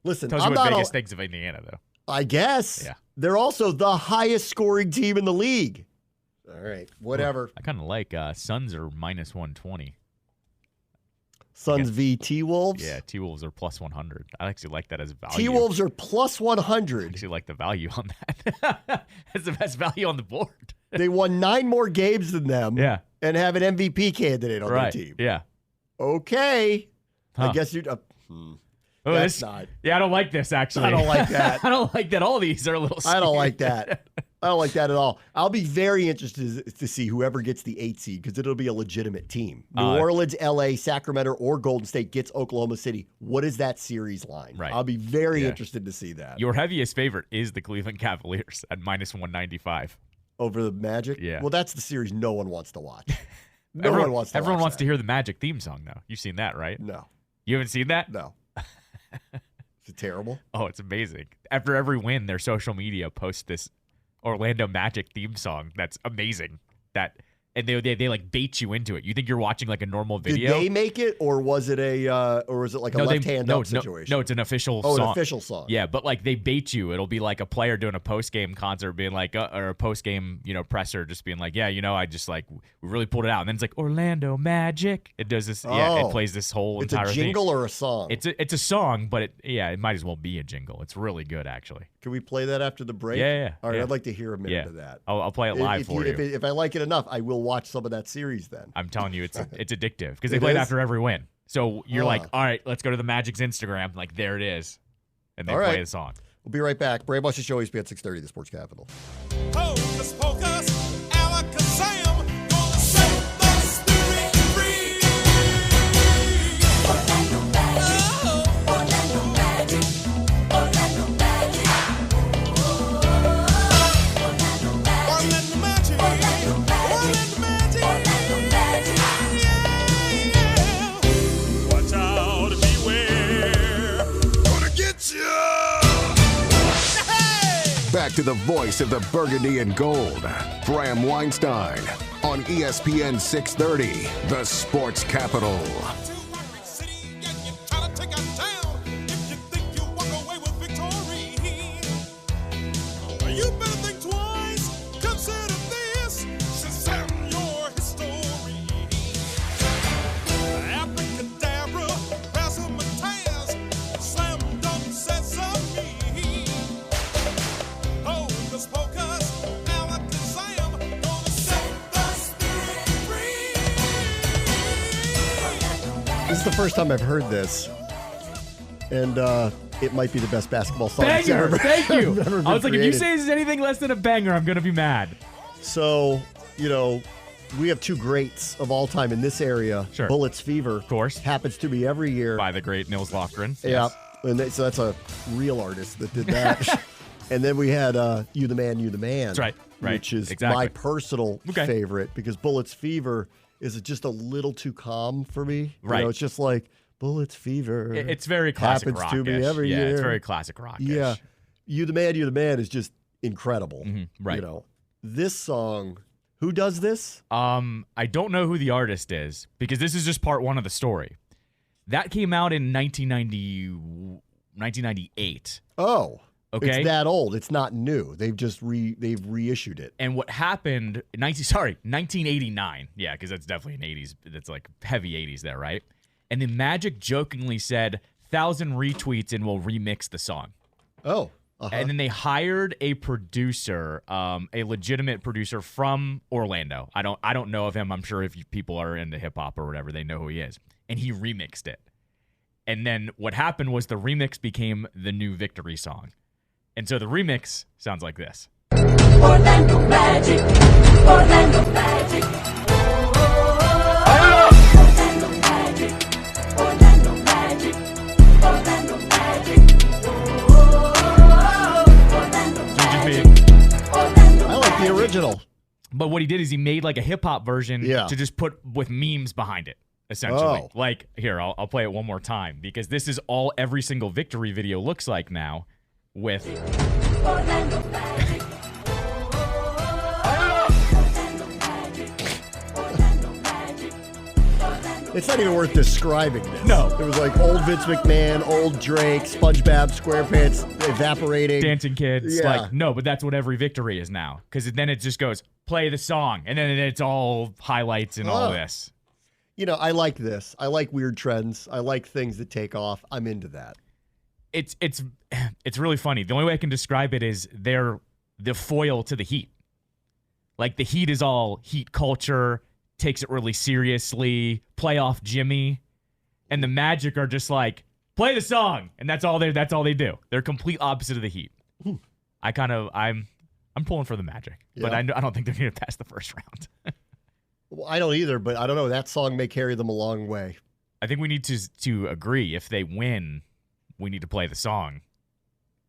Listen, tells you what Vegas thinks of Indiana, though. I guess. Yeah. They're also the highest scoring team in the league. All right, whatever. Well, I kind of like Suns are minus 120. Suns v T-Wolves? Yeah, T-Wolves are plus 100. I actually like that as value. T-Wolves are plus 100. I actually like the value on that. That's the best value on the board. They won 9 more games than them and have an MVP candidate on their team. Yeah. Okay. I guess you'd... Oh, that's not. Yeah, I don't like this, actually. I don't like that. I don't like that. All these are a little scary. I don't like that. I don't like that at all. I'll be very interested to see whoever gets the 8 seed because it'll be a legitimate team. New Orleans, LA, Sacramento, or Golden State gets Oklahoma City. What is that series line? Right. I'll be very interested to see that. Your heaviest favorite is the Cleveland Cavaliers at minus 195. Over the Magic? Yeah. Well, that's the series no one wants to watch. Everyone wants to hear the Magic theme song, though. You've seen that, right? No. You haven't seen that? No. Is it terrible? Oh, it's amazing. After every win, their social media posts this Orlando Magic theme song that's amazing. And they like bait you into it. You think you're watching like a normal video. Did they make it, or was it like a left hand up situation? No, it's an official song. Oh, an official song. Yeah, but like they bait you. It'll be like a player doing a post game concert, being like, or a post game presser, just being like, yeah, I just like we really pulled it out. And then it's like Orlando Magic. It does this. Yeah, it plays this whole entire thing. It's a jingle or a song. It's a song, but it might as well be a jingle. It's really good, actually. Can we play that after the break? Yeah. All right, I'd like to hear a minute of that. I'll play it live for you. If I like it enough, I will watch some of that series then. I'm telling you, it's addictive because they play it after every win. So you're like, all right, let's go to the Magic's Instagram. Like, there it is. And they play the song. We'll be right back. Bram Bush's Show, ESPN 630, the Sports Capital. Hocus pocus, alakazam, gonna set the spirit free. Orlando Magic, Orlando Magic, Orlando Magic. Orlando Magic, Orlando Magic, Orlando Magic. Yeah. Watch out, beware, gonna get you. Back to the voice of the burgundy and gold, Bram Weinstein, on ESPN 630, the Sports Capital. is the first time I've heard this. And it might be the best basketball song. Banger! Thank you. I was like, if you created. say this is anything less than a banger, I'm going to be mad. So, we have two greats of all time in this area. Sure. Bullets Fever. Of course. Happens to be every year. By the great Nils Lofgren. Yeah. Yes. And so that's a real artist that did that. And then we had You the Man, You the Man. That's right. Which is Exactly. my personal favorite because Bullets Fever is just a little too calm for me. Right. It's just like Bullets Fever. It's very classic happens rock-ish. to me every year. Yeah, it's very classic rock-ish. Yeah. You the Man is just incredible. Right. This song, who does this? I don't know who the artist is because this is just part one of the story. That came out in 1998. Oh. Okay. It's that old. It's not new. They've just reissued it. And what happened, 1989. Yeah, because that's definitely an 80s. That's like heavy 80s there, right? And then Magic jokingly said, 1,000 retweets and we'll remix the song. Oh. And then they hired a producer, a legitimate producer from Orlando. I don't know of him. I'm sure if people are into hip hop or whatever, they know who he is. And he remixed it. And then what happened was the remix became the new victory song. And so the remix sounds like this. Orlando Magic, Orlando Magic. Orlando Magic, Orlando Magic, Orlando Magic. I like the original. But what he did is he made like a hip hop version to just put with memes behind it, essentially. Oh. Like, here, I'll play it one more time because this is all every single victory video looks like now with. Orlando Magic. It's not even worth describing this. No. It was like old Vince McMahon, old Drake, SpongeBob SquarePants evaporating. Dancing Kids. Yeah. Like, no, but that's what every victory is now. Because then it just goes, play the song. And then it's all highlights and all this. I like this. I like weird trends. I like things that take off. I'm into that. It's really funny. The only way I can describe it is they're the foil to the Heat. Like, the Heat is all Heat culture, takes it really seriously, playoff Jimmy, and the Magic are just like, play the song, and that's all they do. They're complete opposite of the Heat. I'm pulling for the Magic, but I don't think they're going to pass the first round. Well, I don't either, but I don't know. That song may carry them a long way. I think we need to agree. If they win, we need to play the song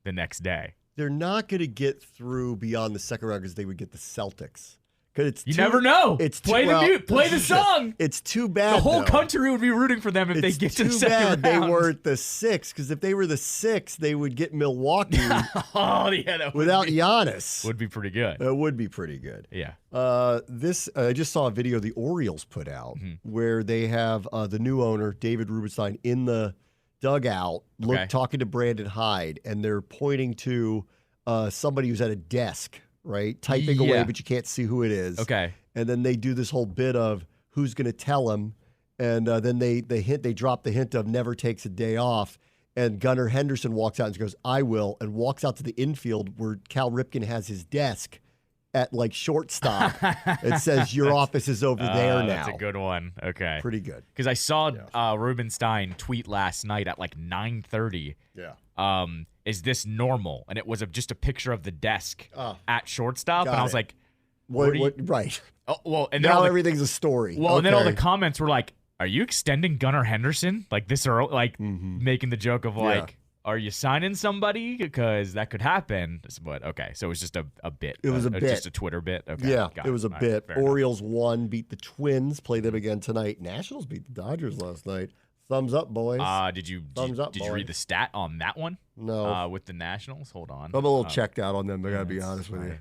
the next day. They're not going to get through beyond the second round because they would get the Celtics. You never know. Play the song. It's too bad. The whole though. country would be rooting for them if they get to the second round. They weren't the 6 because if they were the 6, they would get Milwaukee without Giannis. Would be pretty good. It would be pretty good. Yeah. I just saw a video the Orioles put out where they have the new owner, David Rubenstein, in the dugout talking to Brandon Hyde, and they're pointing to somebody who's at a desk. Right? Typing away, but you can't see who it is. Okay. And then they do this whole bit of who's going to tell him. And then they drop the hint of never takes a day off. And Gunnar Henderson walks out and goes, I will, and walks out to the infield where Cal Ripken has his desk at like shortstop. It says, your office is over there now. That's a good one. Okay. Pretty good. Because I saw Rubenstein tweet last night at like 9:30. Yeah. Is this normal? And it was just a picture of the desk at shortstop. And I was like, right. Oh, well, and then now everything's a story. Well, and then all the comments were like, are you extending Gunnar Henderson? Like this early, like making the joke of like, are you signing somebody? Because that could happen. But okay, so it was just a bit. It was a bit. Just a Twitter bit. Okay. Yeah, it was a bit. Right, Orioles won, beat the Twins, play them again tonight. Nationals beat the Dodgers last night. Thumbs up, boys. Did you boys. read the stat on that one? No. With the Nationals? Hold on. I'm a little checked out on them, I got to be honest with you.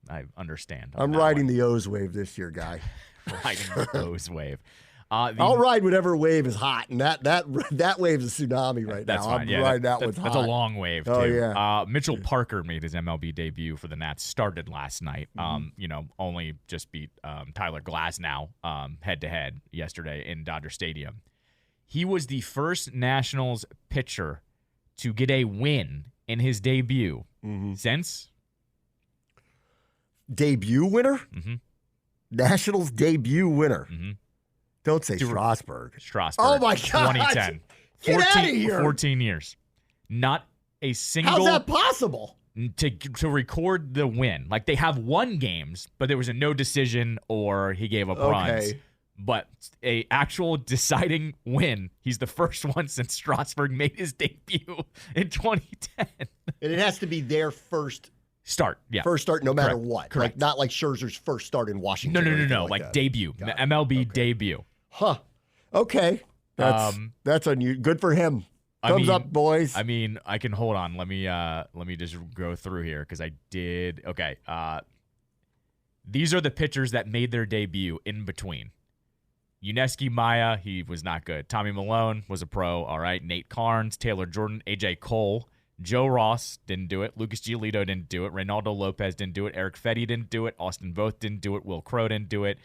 I understand. I'm riding the O's wave this year, guy. Riding the O's wave. I'll ride whatever wave is hot, and that wave is a tsunami right now. Fine. I'm riding that one's hot. That's a long wave, too. Oh, yeah. Mitchell Parker made his MLB debut for the Nats, started last night. Only just beat Tyler Glasnow head-to-head yesterday in Dodger Stadium. He was the first Nationals pitcher to get a win in his debut since. Debut winner? Nationals debut winner. Don't say Strasburg. Strasburg. Oh, my God. 2010. Get out of here. 14 years. Not a single. How's that possible? To record the win. Like, they have won games, but there was a no decision or he gave up runs. But a actual deciding win. He's the first one since Strasburg made his debut in 2010. And it has to be their first start. Yeah. First start no matter Correct. what. Correct. Like, not like Scherzer's first start in Washington. No. Like debut. MLB debut. Huh. Okay. That's unusual. Good for him. Thumbs up, boys. I mean, I can hold on. Let me just go through here because I did. Okay. These are the pitchers that made their debut in between. Yuneski Maya, he was not good. Tommy Malone was a pro, all right. Nate Carnes, Taylor Jordan, AJ Cole, Joe Ross didn't do it. Lucas Giolito didn't do it. Reynaldo Lopez didn't do it. Eric Fetty didn't do it. Austin Voth didn't do it. Will Crow didn't do it.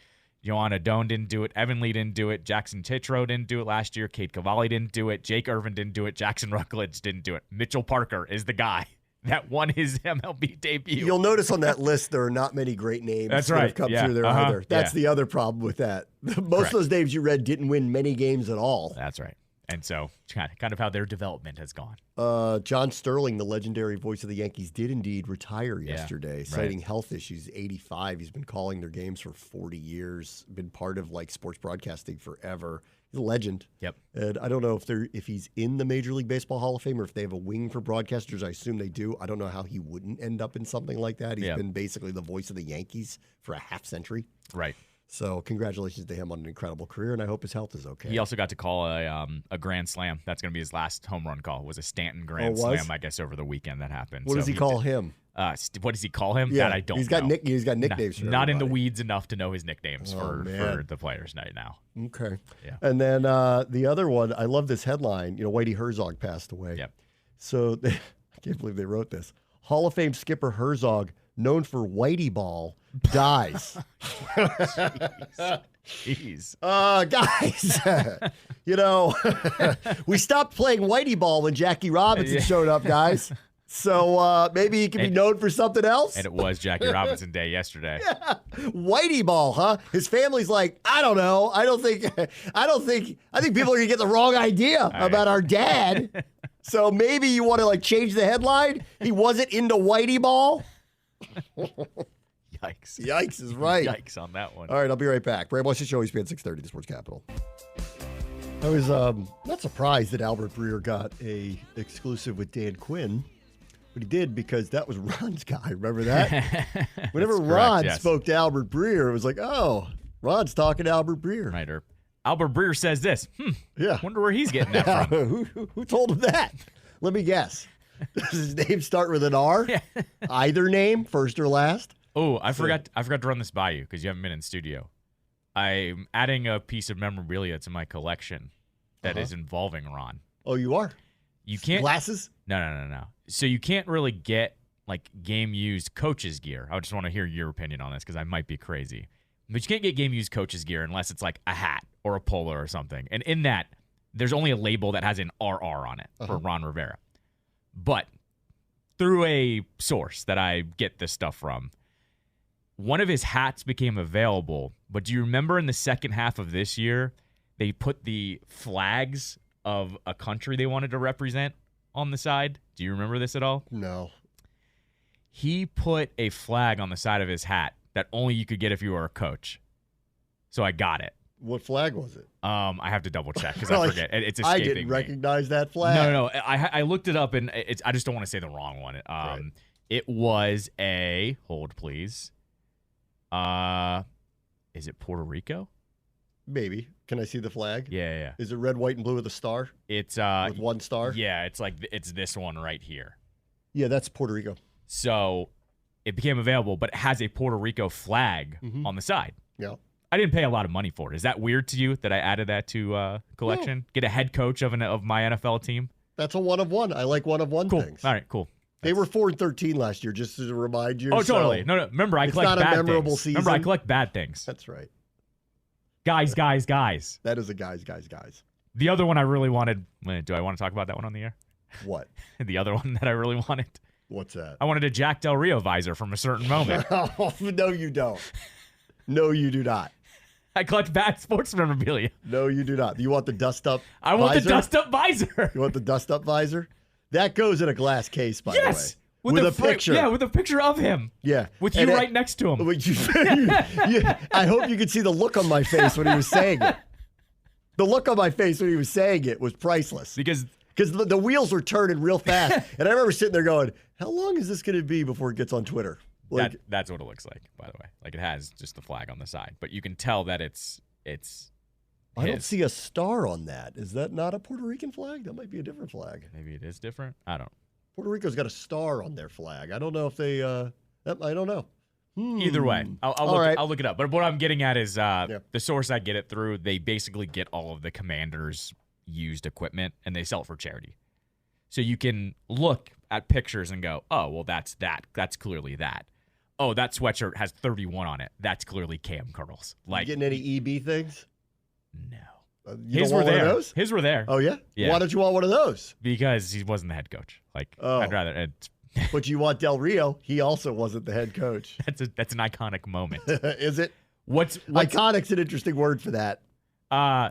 Joanna Doan didn't do it. Evan Lee didn't do it. Jackson Titro didn't do it last year. Kate Cavalli didn't do it. Jake Irvin didn't do it. Jackson Ruckledge didn't do it. Mitchell Parker is the guy that won his MLB debut. You'll notice on that list there are not many great names that have come through there either. That's the other problem with that. Most of those names you read didn't win many games at all. That's right. And so kind of how their development has gone. John Sterling, the legendary voice of the Yankees, did indeed retire yesterday, citing health issues. 85. He's been calling their games for 40 years, been part of like sports broadcasting forever. He's a legend. Yep. And I don't know if he's in the Major League Baseball Hall of Fame or if they have a wing for broadcasters. I assume they do. I don't know how he wouldn't end up in something like that. He's been basically the voice of the Yankees for a half century. Right. So congratulations to him on an incredible career, and I hope his health is okay. He also got to call a grand slam. That's going to be his last home run call. It was a Stanton grand slam, I guess, over the weekend that happened. What does he call him? What does he call him? Yeah, that I don't know. He's got nicknames. Not in the weeds enough to know his nicknames for the players right now. Okay. Yeah. And then the other one, I love this headline. Whitey Herzog passed away. Yep. So I can't believe they wrote this. Hall of Fame skipper Herzog, known for Whitey Ball, dies. Jeez. Guys, we stopped playing Whitey Ball when Jackie Robinson showed up, guys. So maybe he can be known for something else. And it was Jackie Robinson Day yesterday. Yeah. Whitey Ball, huh? His family's like, I don't know. I think people are gonna get the wrong idea about our dad. So maybe you want to like change the headline. He wasn't into Whitey Ball. Yikes. Yikes is right. Yikes on that one. All right, I'll be right back. Bram, watch the show. ESPN 630, the Sports Capital. I was not surprised that Albert Breer got a exclusive with Dan Quinn, but he did because that was Ron's guy. Remember that? Whenever Ron spoke to Albert Breer, it was like, oh, Ron's talking to Albert Breer. Right. Or Albert Breer says this. Yeah. Wonder where he's getting that from. Who told him that? Let me guess. Does his name start with an R? Either name, first or last? Oh, I forgot to run this by you because you haven't been in studio. I'm adding a piece of memorabilia to my collection that is involving Ron. Oh, you are? You can't glasses? No. So you can't really get like game used coaches gear. I just want to hear your opinion on this because I might be crazy. But you can't get game used coaches gear unless it's like a hat or a polo or something. And in that, there's only a label that has an RR on it for Ron Rivera. But through a source that I get this stuff from, one of his hats became available. But do you remember in the second half of this year, they put the flags of a country they wanted to represent on the side? Do you remember this at all? No. He put a flag on the side of his hat that only you could get if you were a coach. So I got it. What flag was it? I have to double check because I forget. It's escaping me. I didn't recognize that flag. No. I looked it up and I just don't want to say the wrong one. Right. It was a hold, please. Is it Puerto Rico? Maybe. Can I see the flag? Yeah. Is it red, white, and blue with a star? It's with one star. Yeah, it's this one right here. Yeah, that's Puerto Rico. So it became available, but it has a Puerto Rico flag on the side. Yeah. I didn't pay a lot of money for it. Is that weird to you that I added that to collection? Get a head coach of my NFL team? That's a one of one. I like one of one things. All right, cool. They were 4-13 last year, just to remind you. Oh, totally. No. Remember, I collect bad things. It's not a memorable season. Remember, I collect bad things. That's right. Guys. That is a guys. The other one I really wanted. Do I want to talk about that one on the air? What? The other one that I really wanted. What's that? I wanted a Jack Del Rio visor from a certain moment. Oh, no, you don't. No, you do not. I collect bad sports memorabilia. No, you do not. You want the dust-up I want visor? the dust-up visor. You want the dust-up visor? That goes in a glass case, by Yes. the way. With a picture. Yeah, with a picture of him. Yeah. With you right next to him. I hope you could see the look on my face when he was saying it. The look on my face when he was saying it was priceless. Because the wheels were turning real fast. And I remember sitting there going, how long is this going to be before it gets on Twitter? That's what it looks like, by the way. Like, it has just the flag on the side. But you can tell that it's I don't see a star on that. Is that not a Puerto Rican flag? That might be a different flag. Maybe it is different. I don't know. Puerto Rico's got a star on their flag. I don't know if they. I don't know. Either way, I'll look it up. But what I'm getting at is the source I get it through. They basically get all of the Commanders' used equipment and they sell it for charity. So you can look at pictures and go, oh, well, that's that. That's clearly that. Oh, that sweatshirt has 31 on it. That's clearly Cam Curls. Like, you getting any EB things? No. His were there. Those? His were there. Oh, yeah? Yeah. Why don't you want one of those? Because he wasn't the head coach. Like, I'd rather. But you want Del Rio. He also wasn't the head coach. That's an iconic moment. Is it? What's iconic's an interesting word for that.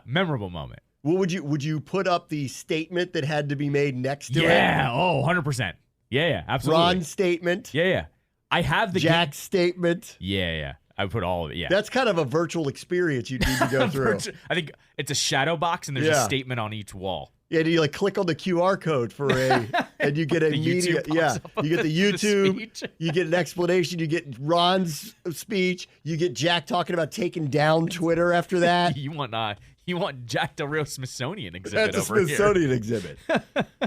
Memorable moment. Well, would you put up the statement that had to be made next to it? Yeah. Oh, 100%. Yeah, absolutely. Ron's statement. Yeah. I have the Jack's statement. Yeah. I would put all of it. Yeah. That's kind of a virtual experience you need to go through. I think it's a shadow box and there's a statement on each wall. Yeah, and you click on the QR code for and you get a media. Yeah, you get the YouTube. You get an explanation. You get Ron's speech. You get Jack talking about taking down Twitter after that. You want Jack Del Rio Smithsonian exhibit. That's a Smithsonian exhibit.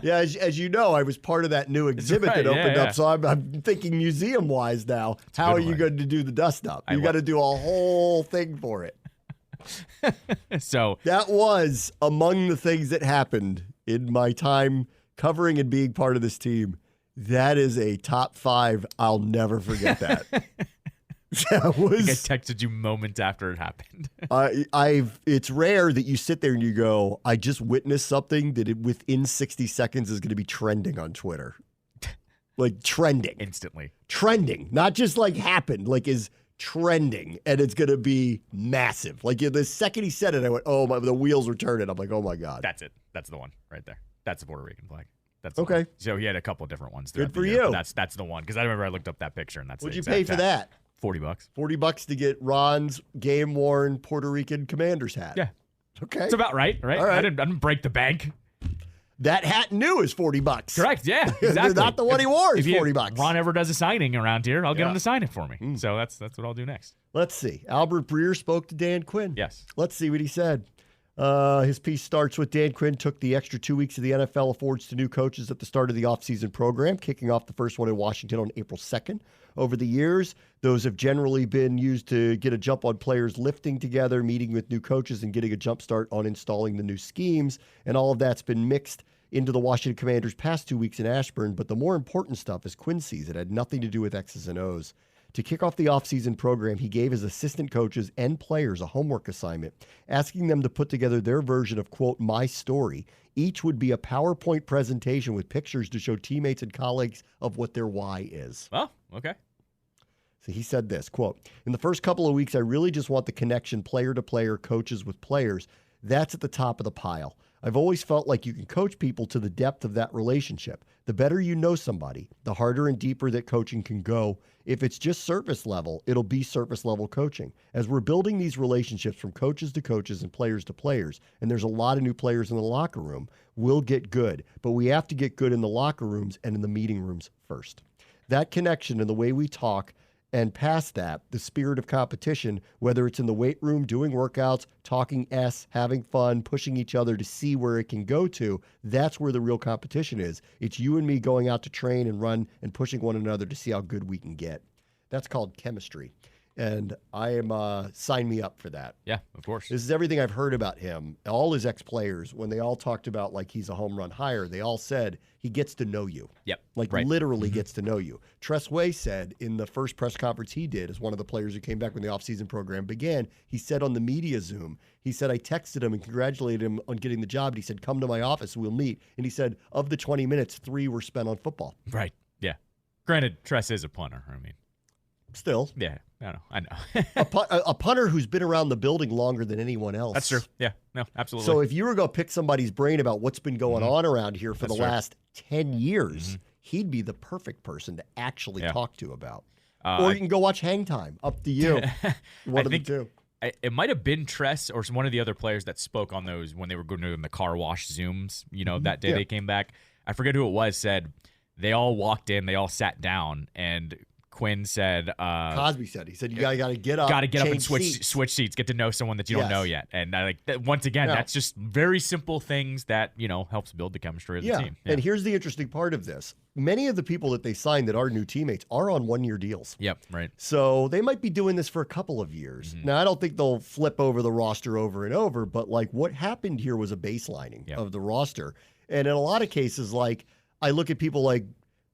Yeah, as you know, I was part of that new exhibit that opened up. So I'm thinking museum wise now. How are you going to do the dust up? You got to do a whole thing for it. So that was among the things that happened in my time covering and being part of this team. That is a top 5. I'll never forget that. That was. I texted you moments after it happened. It's rare that you sit there and you go, I just witnessed something that within 60 seconds is going to be trending on Twitter. Like trending. Instantly. Trending. Not just happened, is trending, and it's going to be massive. The second he said it, I went, the wheels were turning. I'm like, oh my God. That's it. That's the one right there. That's the Puerto Rican flag. That's okay. So he had a couple of different ones. Good for you. That's the one. Because I remember I looked up that picture, and that's What'd you pay for that? $40. $40 to get Ron's game-worn Puerto Rican Commander's hat. Yeah. Okay. It's about right? All right. I didn't break the bank. That hat new is $40. Correct, yeah, exactly. Not the one he wore is $40. Ron ever does a signing around here, I'll get him to sign it for me. So that's what I'll do next. Let's see. Albert Breer spoke to Dan Quinn. Yes. Let's see what he said. His piece starts with Dan Quinn took the extra 2 weeks of the NFL affords to new coaches at the start of the offseason program, kicking off the first one in Washington on April 2nd. Over the years, those have generally been used to get a jump on players lifting together, meeting with new coaches, and getting a jump start on installing the new schemes. And all of that's been mixed into the Washington Commanders' past 2 weeks in Ashburn. But the more important stuff, as Quinn sees it, had nothing to do with X's and O's. To kick off the offseason program, he gave his assistant coaches and players a homework assignment, asking them to put together their version of, quote, my story. Each would be a PowerPoint presentation with pictures to show teammates and colleagues of what their why is. Oh, okay. So he said this, quote, in the first couple of weeks, I really just want the connection player to player, coaches with players. That's at the top of the pile. I've always felt like you can coach people to the depth of that relationship. The better you know somebody, the harder and deeper that coaching can go. If it's just surface level, it'll be surface level coaching. As we're building these relationships from coaches to coaches and players to players, and there's a lot of new players in the locker room, we'll get good. But we have to get good in the locker rooms and in the meeting rooms first. That connection and the way we talk, and past that, the spirit of competition, whether it's in the weight room, doing workouts, talking having fun, pushing each other to see where it can go to, that's where the real competition is. It's you and me going out to train and run and pushing one another to see how good we can get. That's called chemistry. And I am, sign me up for that. Yeah, of course. This is everything I've heard about him. All his ex-players, when they all talked about he's a home run hire, they all said he gets to know you. Yep. Literally gets to know you. Tressway said in the first press conference he did as one of the players who came back when the offseason program began, he said on the media Zoom, he said, I texted him and congratulated him on getting the job. And he said, come to my office, we'll meet. And he said, of the 20 minutes, 3 were spent on football. Right, yeah. Granted, Tress is a punter. I mean, still. Yeah, I know. A punter who's been around the building longer than anyone else. That's true. Yeah, no, absolutely. So if you were going to pick somebody's brain about what's been going on around here for the last 10 years, he'd be the perfect person to actually talk to about. Or you can go watch Hang Time. Up to you. One of the two. It might have been Tress or one of the other players that spoke on those when they were going to the car wash Zooms, that day they came back. I forget who it was, said they all walked in, they all sat down, and Quinn said... Cosby said, he said, you got to get up. Got to get up and switch seats, get to know someone that you don't know yet. And once again, that's just very simple things that, helps build the chemistry of the team. Yeah. And here's the interesting part of this. Many of the people that they signed that are new teammates are on one-year deals. Yep, right. So they might be doing this for a couple of years. Now, I don't think they'll flip over the roster over and over, but what happened here was a baselining of the roster. And in a lot of cases, I look at people like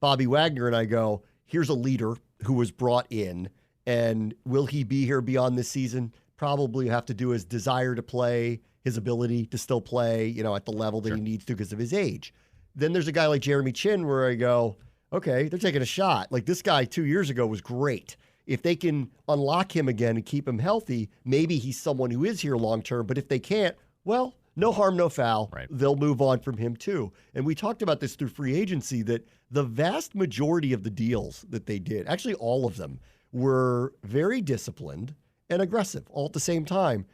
Bobby Wagner and I go, here's a leader who was brought in, and will he be here beyond this season? Probably have to do his desire to play, his ability to still play, at the level that he needs to because of his age. Then there's a guy like Jeremy Chin where I go, okay, they're taking a shot. This guy 2 years ago was great. If they can unlock him again and keep him healthy, maybe he's someone who is here long term. But if they can't, well, no harm, no foul. Right. They'll move on from him too. And we talked about this through free agency that the vast majority of the deals that they did, actually all of them, were very disciplined and aggressive all at the same time.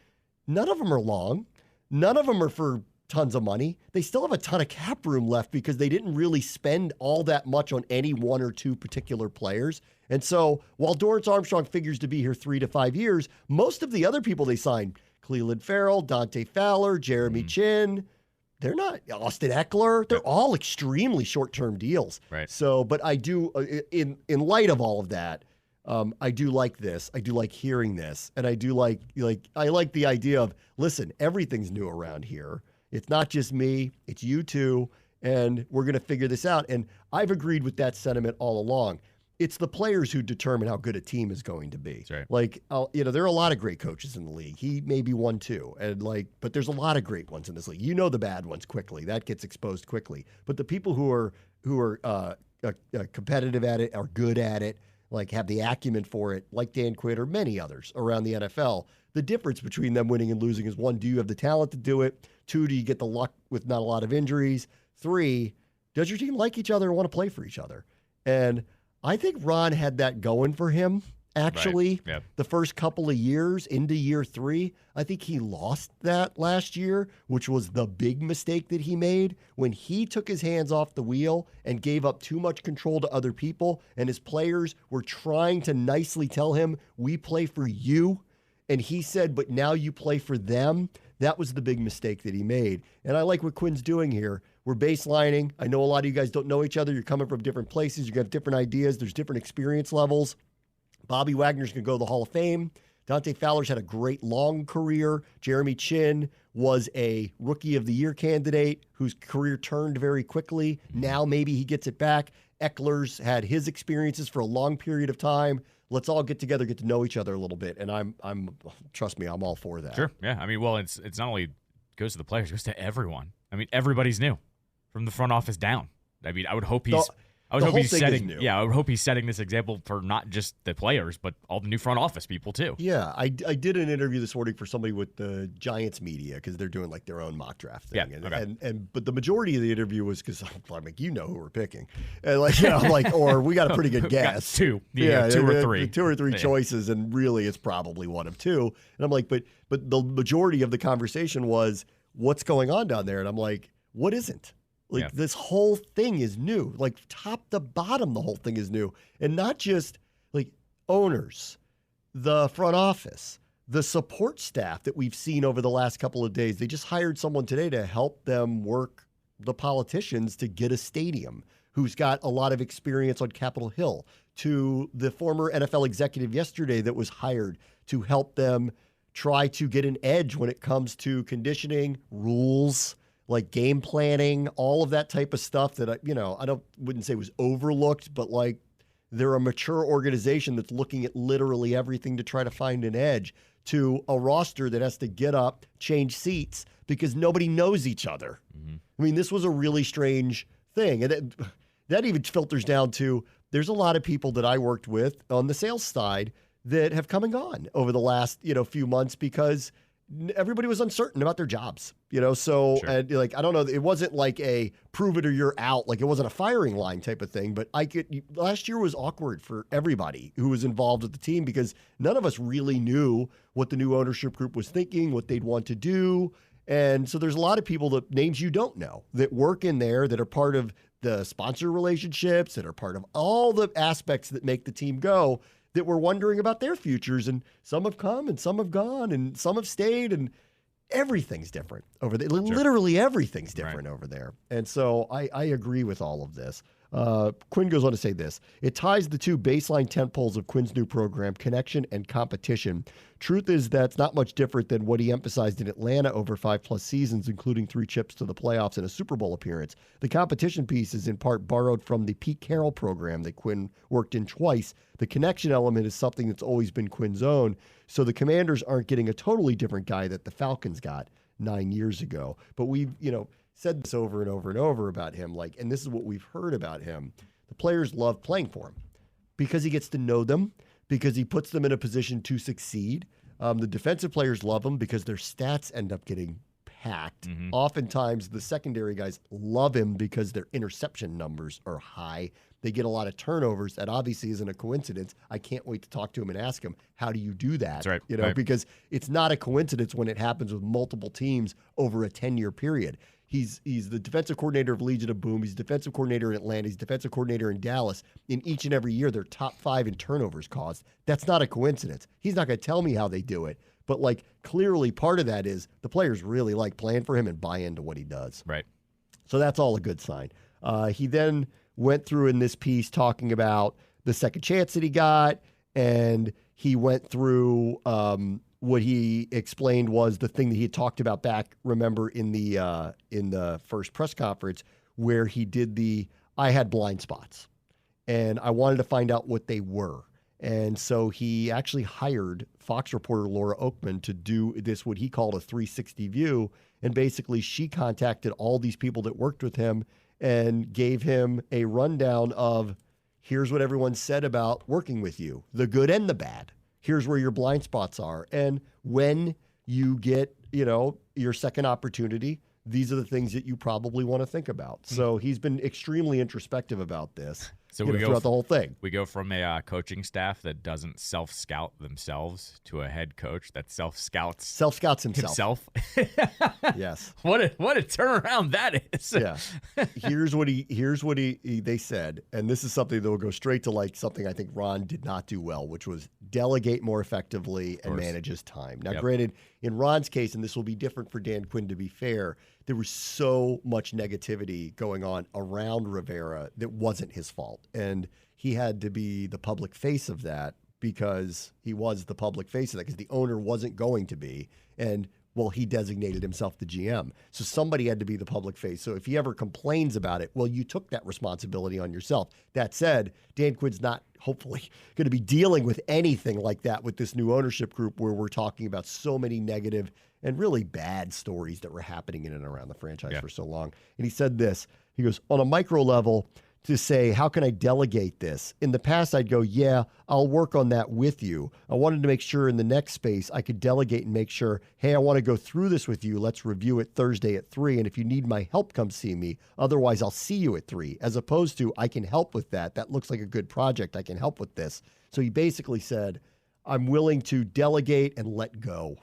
None of them are long. None of them are for tons of money. They still have a ton of cap room left because they didn't really spend all that much on any one or two particular players. And so while Dorrance Armstrong figures to be here 3 to 5 years, most of the other people they signed, Cleveland Farrell, Dante Fowler, Jeremy Chin, they're not Austin Eckler. They're all extremely short-term deals. Right. So, but I do, in light of all of that, I do like this. I do like hearing this, and I do like I like the idea of, listen, everything's new around here. It's not just me. It's you too, and we're going to figure this out. And I've agreed with that sentiment all along. It's the players who determine how good a team is going to be. That's right. There are a lot of great coaches in the league. He may be one too, and but there's a lot of great ones in this league. The bad ones quickly. That gets exposed quickly. But the people who are competitive at it, are good at it, have the acumen for it, like Dan Quinn or many others around the NFL. The difference between them winning and losing is, 1, do you have the talent to do it? 2, do you get the luck with not a lot of injuries? 3, does your team like each other and want to play for each other? And I think Ron had that going for him, actually, the first couple of years into year 3. I think he lost that last year, which was the big mistake that he made when he took his hands off the wheel and gave up too much control to other people, and his players were trying to nicely tell him, we play for you. And he said, but now you play for them. That was the big mistake that he made. And I like what Quinn's doing here. We're baselining. I know a lot of you guys don't know each other. You're coming from different places. You have different ideas. There's different experience levels. Bobby Wagner's going to go to the Hall of Fame. Dante Fowler's had a great long career. Jeremy Chin was a Rookie of the Year candidate whose career turned very quickly. Now maybe he gets it back. Eckler's had his experiences for a long period of time. Let's all get together, get to know each other a little bit. And I'm trust me, I'm all for that. Sure. Yeah. I mean, well, it's not only goes to the players, it goes to everyone. I mean, everybody's new from the front office down. I mean, I would hope he's setting this example for not just the players, but all the new front office people too. Yeah, I did an interview this morning for somebody with the Giants media because they're doing their own mock draft thing. Yeah, but the majority of the interview was because I'm like, who we're picking, and or we got a pretty good guess. Two or three. Two or three choices, and really it's probably one of two. And I'm like, but the majority of the conversation was, what's going on down there? And I'm like, what isn't? This whole thing is new. Top to bottom, the whole thing is new. And not just owners, the front office, the support staff that we've seen over the last couple of days. They just hired someone today to help them work the politicians to get a stadium, who's got a lot of experience on Capitol Hill, to the former NFL executive yesterday that was hired to help them try to get an edge when it comes to conditioning, rules, game planning, all of that type of stuff that I wouldn't say was overlooked, but they're a mature organization that's looking at literally everything to try to find an edge, to a roster that has to get up, change seats because nobody knows each other. Mm-hmm. I mean, this was a really strange thing. And that even filters down to there's a lot of people that I worked with on the sales side that have come and gone over the last, few months because everybody was uncertain about their jobs, so Sure. and like, I don't know, it wasn't like a prove it or you're out. Like it wasn't a firing line type of thing, but last year was awkward for everybody who was involved with the team because none of us really knew what the new ownership group was thinking, what they'd want to do. And so there's a lot of people, that names you don't know, that work in there, that are part of the sponsor relationships, that are part of all the aspects that make the team go, that were wondering about their futures. And some have come and some have gone and some have stayed, and everything's different over there. Sure. Literally everything's different over there. And so I agree with all of this. Quinn goes on to say this: it ties the two baseline tentpoles of Quinn's new program, connection and competition. Truth is that's not much different than what he emphasized in Atlanta over 5+ seasons, including 3 trips to the playoffs and a Super Bowl appearance. The competition piece is in part borrowed from the Pete Carroll program that Quinn worked in twice. The connection element is something that's always been Quinn's own. So the Commanders aren't getting a totally different guy that the Falcons got 9 years ago. But we've, said this over and over and over about him, and this is what we've heard about him. The players love playing for him because he gets to know them, because he puts them in a position to succeed. The defensive players love him because their stats end up getting packed. Mm-hmm. Oftentimes, the secondary guys love him because their interception numbers are high. They get a lot of turnovers. That obviously isn't a coincidence. I can't wait to talk to him and ask him, how do you do that? That's right. Because it's not a coincidence when it happens with multiple teams over a 10-year period. He's the defensive coordinator of Legion of Boom. He's defensive coordinator in Atlanta. He's defensive coordinator in Dallas. In each and every year, they're top 5 in turnovers caused. That's not a coincidence. He's not going to tell me how they do it. But, clearly part of that is the players really like playing for him and buy into what he does. Right. So that's all a good sign. He then went through in this piece talking about the second chance that he got, and he went through what he explained was the thing that he had talked about back, remember, in the first press conference, where he did I had blind spots, and I wanted to find out what they were. And so he actually hired Fox reporter Laura Oakman to do this, what he called a 360 view. And basically she contacted all these people that worked with him and gave him a rundown of, here's what everyone said about working with you, the good and the bad. Here's where your blind spots are. And when you get, your second opportunity, these are the things that you probably want to think about. So he's been extremely introspective about this. So we go throughout the whole thing. We go from a coaching staff that doesn't self-scout themselves to a head coach that self-scouts himself. Yes. What a turnaround that is. Yeah. Here's what they said, and this is something that will go straight to something I think Ron did not do well, which was delegate more effectively and manage his time. Now, Granted, in Ron's case, and this will be different for Dan Quinn, to be fair, there was so much negativity going on around Rivera that wasn't his fault. And he had to be the public face of that because he was the public face of that because the owner wasn't going to be. And, he designated himself the GM. So somebody had to be the public face. So if he ever complains about it, you took that responsibility on yourself. That said, Dan Quinn's not hopefully going to be dealing with anything like that with this new ownership group where we're talking about so many negative and really bad stories that were happening in and around the franchise for so long. And he said this, he goes, on a micro level, to say, how can I delegate this? In the past, I'd go, yeah, I'll work on that with you. I wanted to make sure in the next space I could delegate and make sure, hey, I want to go through this with you. Let's review it Thursday at 3. And if you need my help, come see me. Otherwise, I'll see you at 3. As opposed to, I can help with that. That looks like a good project. I can help with this. So he basically said, I'm willing to delegate and let go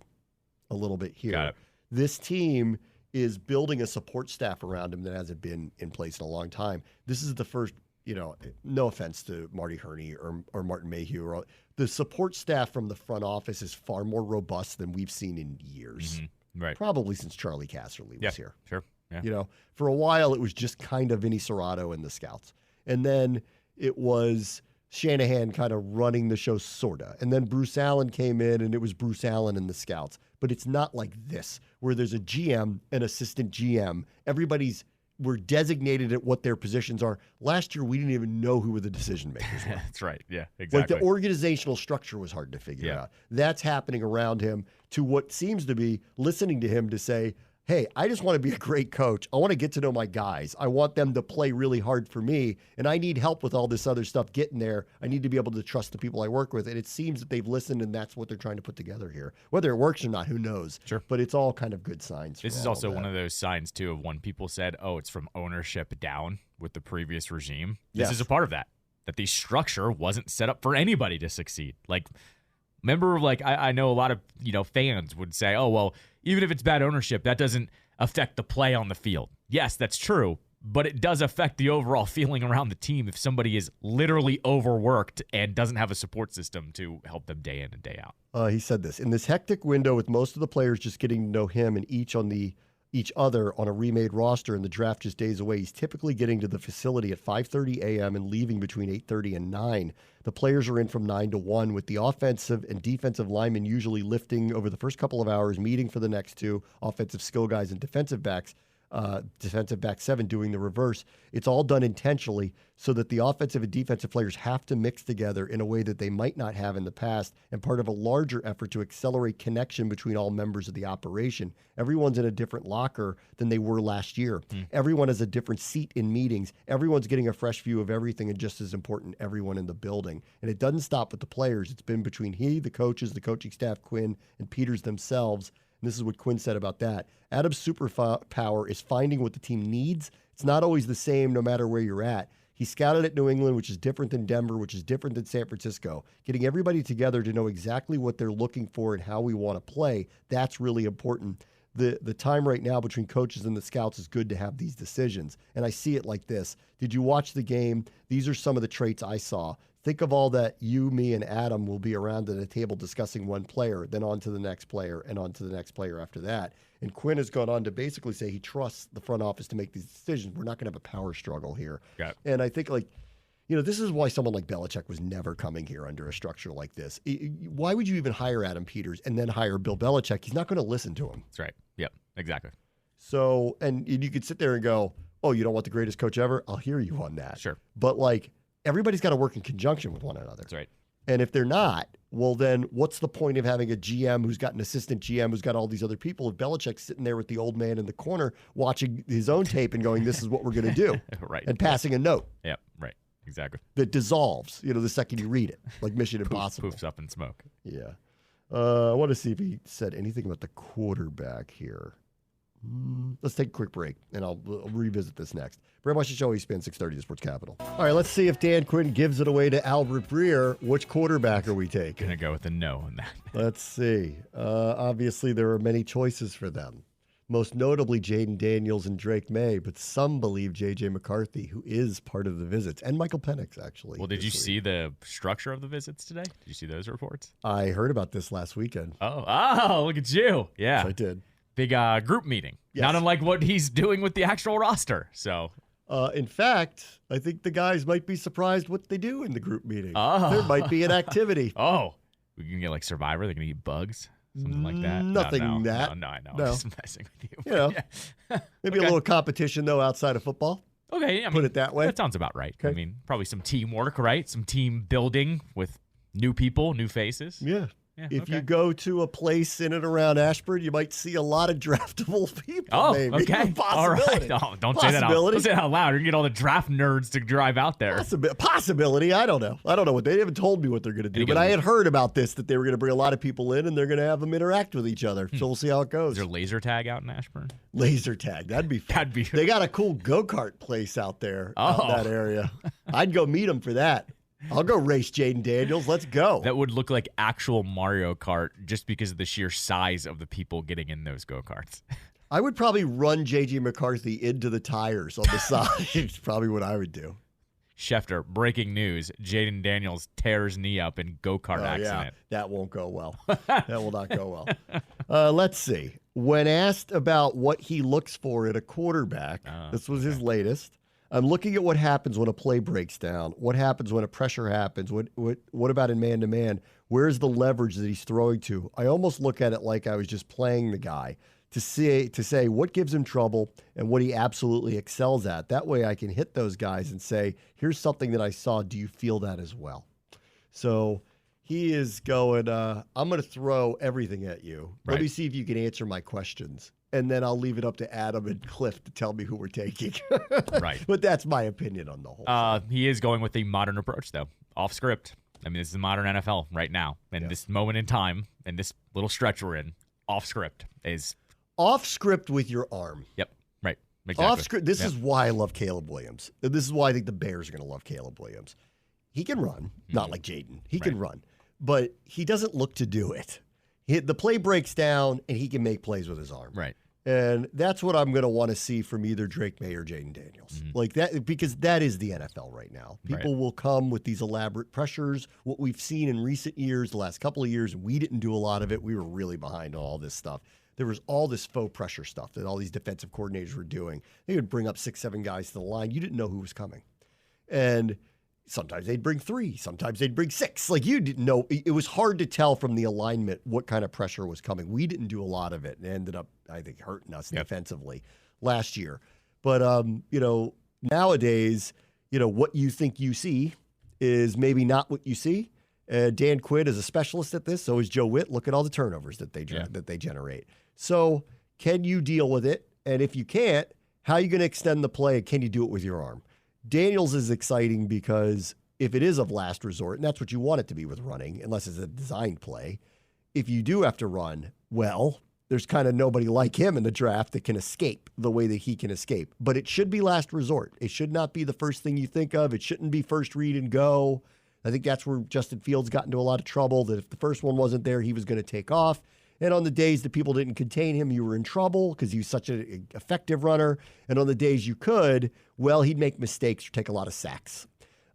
a little bit here. Got it. This team is building a support staff around him that hasn't been in place in a long time. This is the first, no offense to Marty Herney or Martin Mayhew. The support staff from the front office is far more robust than we've seen in years. Mm-hmm. Right. Probably since Charlie Casserly was here. Sure. Yeah. For a while it was just kind of Vinny Serrato and the scouts. And then it was Shanahan kind of running the show, sorta. And then Bruce Allen came in and it was Bruce Allen and the scouts. But it's not like this, where there's a GM and assistant GM. We're designated at what their positions are. Last year, we didn't even know who the decision makers were. That's right. Yeah, exactly. The organizational structure was hard to figure out. That's happening around him to what seems to be listening to him to say, hey, I just want to be a great coach. I want to get to know my guys. I want them to play really hard for me, and I need help with all this other stuff getting there. I need to be able to trust the people I work with, and it seems that they've listened, and that's what they're trying to put together here. Whether it works or not, who knows? Sure. But it's all kind of good signs. This is also one of those signs, too, of when people said, oh, it's from ownership down with the previous regime. This is a part of that the structure wasn't set up for anybody to succeed. Like, remember, like, I know a lot of, fans would say, oh, well, even if it's bad ownership, that doesn't affect the play on the field. Yes, that's true, but it does affect the overall feeling around the team if somebody is literally overworked and doesn't have a support system to help them day in and day out. He said this, in this hectic window with most of the players just getting to know him and each other on a remade roster and the draft just days away, he's typically getting to the facility at 5:30 a.m. and leaving between 8:30 and 9. The players are in from 9 to 1, with the offensive and defensive linemen usually lifting over the first couple of hours, meeting for the next two, offensive skill guys and defensive back 7 doing the reverse. It's all done intentionally so that the offensive and defensive players have to mix together in a way that they might not have in the past, and part of a larger effort to accelerate connection between all members of the operation. Everyone's in a different locker than they were last year. Everyone has a different seat in meetings. Everyone's getting a fresh view of everything, and just as important, everyone in the building. And it doesn't stop with the players. It's been between the coaches, the coaching staff, Quinn, and Peters themselves. And this is what Quinn said about that. Adam's superpower is finding what the team needs. It's not always the same no matter where you're at. He scouted at New England, which is different than Denver, which is different than San Francisco. Getting everybody together to know exactly what they're looking for and how we want to play, that's really important. The time right now between coaches and the scouts is good to have these decisions. And I see it like this. Did you watch the game? These are some of the traits I saw. Think of all that you, me, and Adam will be around at a table discussing one player, then on to the next player, and on to the next player after that. And Quinn has gone on to basically say he trusts the front office to make these decisions. We're not going to have a power struggle here. Yeah. And I think, this is why someone like Belichick was never coming here under a structure like this. Why would you even hire Adam Peters and then hire Bill Belichick? He's not going to listen to him. That's right. Yep, exactly. So, and you could sit there and go, oh, you don't want the greatest coach ever? I'll hear you on that. Sure. But, everybody's got to work in conjunction with one another. That's right. And if they're not, well, then what's the point of having a GM who's got an assistant GM who's got all these other people if Belichick's sitting there with the old man in the corner watching his own tape and going, this is what we're going to do. Right. And passing a note. Yep, right. Exactly. That dissolves, the second you read it, like Mission Impossible. Poofs up in smoke. Yeah. I want to see if he said anything about the quarterback here. Let's take a quick break, and I'll revisit this next. Bram, watch the show, ESPN 630, the Sports Capital. All right, let's see if Dan Quinn gives it away to Albert Breer. Which quarterback are we taking? Going to go with a no on that. Let's see. Obviously, there are many choices for them. Most notably, Jaden Daniels and Drake May, but some believe J.J. McCarthy, who is part of the visits, and Michael Penix, actually. Well, did you see the structure of the visits today? Did you see those reports? I heard about this last weekend. Oh, look at you. Yeah. Yes, I did. Big group meeting. Yes. Not unlike what he's doing with the actual roster. So, in fact, I think the guys might be surprised what they do in the group meeting. Oh. There might be an activity. Oh, we can get like Survivor. They're going to eat bugs, something like that. Nothing that. No, I know. No. I'm just messing with you. Yeah. Maybe a little competition, though, outside of football. Okay. Put it that way. That sounds about right. Okay. I mean, probably some teamwork, right? Some team building with new people, new faces. Yeah. Yeah, if you go to a place in and around Ashburn, you might see a lot of draftable people. Oh, maybe. okay. All right. Oh, don't say that out loud. You're going to get all the draft nerds to drive out there. Possibility. I don't know. They haven't told me what they're going to do. But I had heard about this, that they were going to bring a lot of people in and they're going to have them interact with each other. So we'll see how it goes. Is there laser tag out in Ashburn? Laser tag. That'd be fun. They got a cool go-kart place out there out in that area. I'd go meet them for that. I'll go race Jaden Daniels. Let's go. That would look like actual Mario Kart just because of the sheer size of the people getting in those go-karts. I would probably run J.J. McCarthy into the tires on the side. It's probably what I would do. Schefter, breaking news. Jaden Daniels tears knee up in go-kart accident. Yeah, that won't go well. That will not go well. Let's see. When asked about what he looks for in a quarterback, this was his latest. I'm looking at what happens when a play breaks down. What happens when a pressure happens? What about in man-to-man? Where's the leverage that he's throwing to? I almost look at it like I was just playing the guy to say what gives him trouble and what he absolutely excels at. That way I can hit those guys and say, here's something that I saw. Do you feel that as well? So he is going, I'm going to throw everything at you. Right. Let me see if you can answer my questions. and then I'll leave it up to Adam and Cliff to tell me who we're taking. Right. But that's my opinion on the whole thing. He is going with the modern approach, though, off script. I mean, this is the modern NFL right now. And this moment in time, and this little stretch we're in, off script is... Off script with your arm. Yep, right. Exactly. Off script. This is why I love Caleb Williams. This is why I think the Bears are going to love Caleb Williams. He can run, not like Jaden. He can run, but he doesn't look to do it. The play breaks down, and he can make plays with his arm. Right. And that's what I'm going to want to see from either Drake May or Jaden Daniels. Like that, because that is the NFL right now. People will come with these elaborate pressures. What we've seen in recent years, the last couple of years, we didn't do a lot of it. We were really behind on all this stuff. There was all this faux pressure stuff that all these defensive coordinators were doing. They would bring up 6, 7 guys to the line. You didn't know who was coming. And sometimes they'd bring 3. Sometimes they'd bring 6. Like, you didn't know. It was hard to tell from the alignment what kind of pressure was coming. We didn't do a lot of it. It ended up, I think, hurting us defensively last year. But, nowadays, what you think you see is maybe not what you see. Dan Quinn is a specialist at this. So is Joe Witt. Look at all the turnovers that they generate. So can you deal with it? And if you can't, how are you going to extend the play? Can you do it with your arm? Daniels is exciting because if it is of last resort, and that's what you want it to be with running, unless it's a designed play, if you do have to run, well, there's kind of nobody like him in the draft that can escape the way that he can escape. But it should be last resort. It should not be the first thing you think of. It shouldn't be first read and go. I think that's where Justin Fields got into a lot of trouble, that if the first one wasn't there, he was going to take off. And on the days that people didn't contain him, you were in trouble because he was such an effective runner. And on the days you could, well, he'd make mistakes or take a lot of sacks.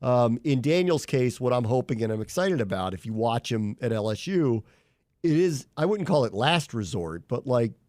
In Daniel's case, what I'm hoping and I'm excited about, if you watch him at LSU, it is, I wouldn't call it last resort, but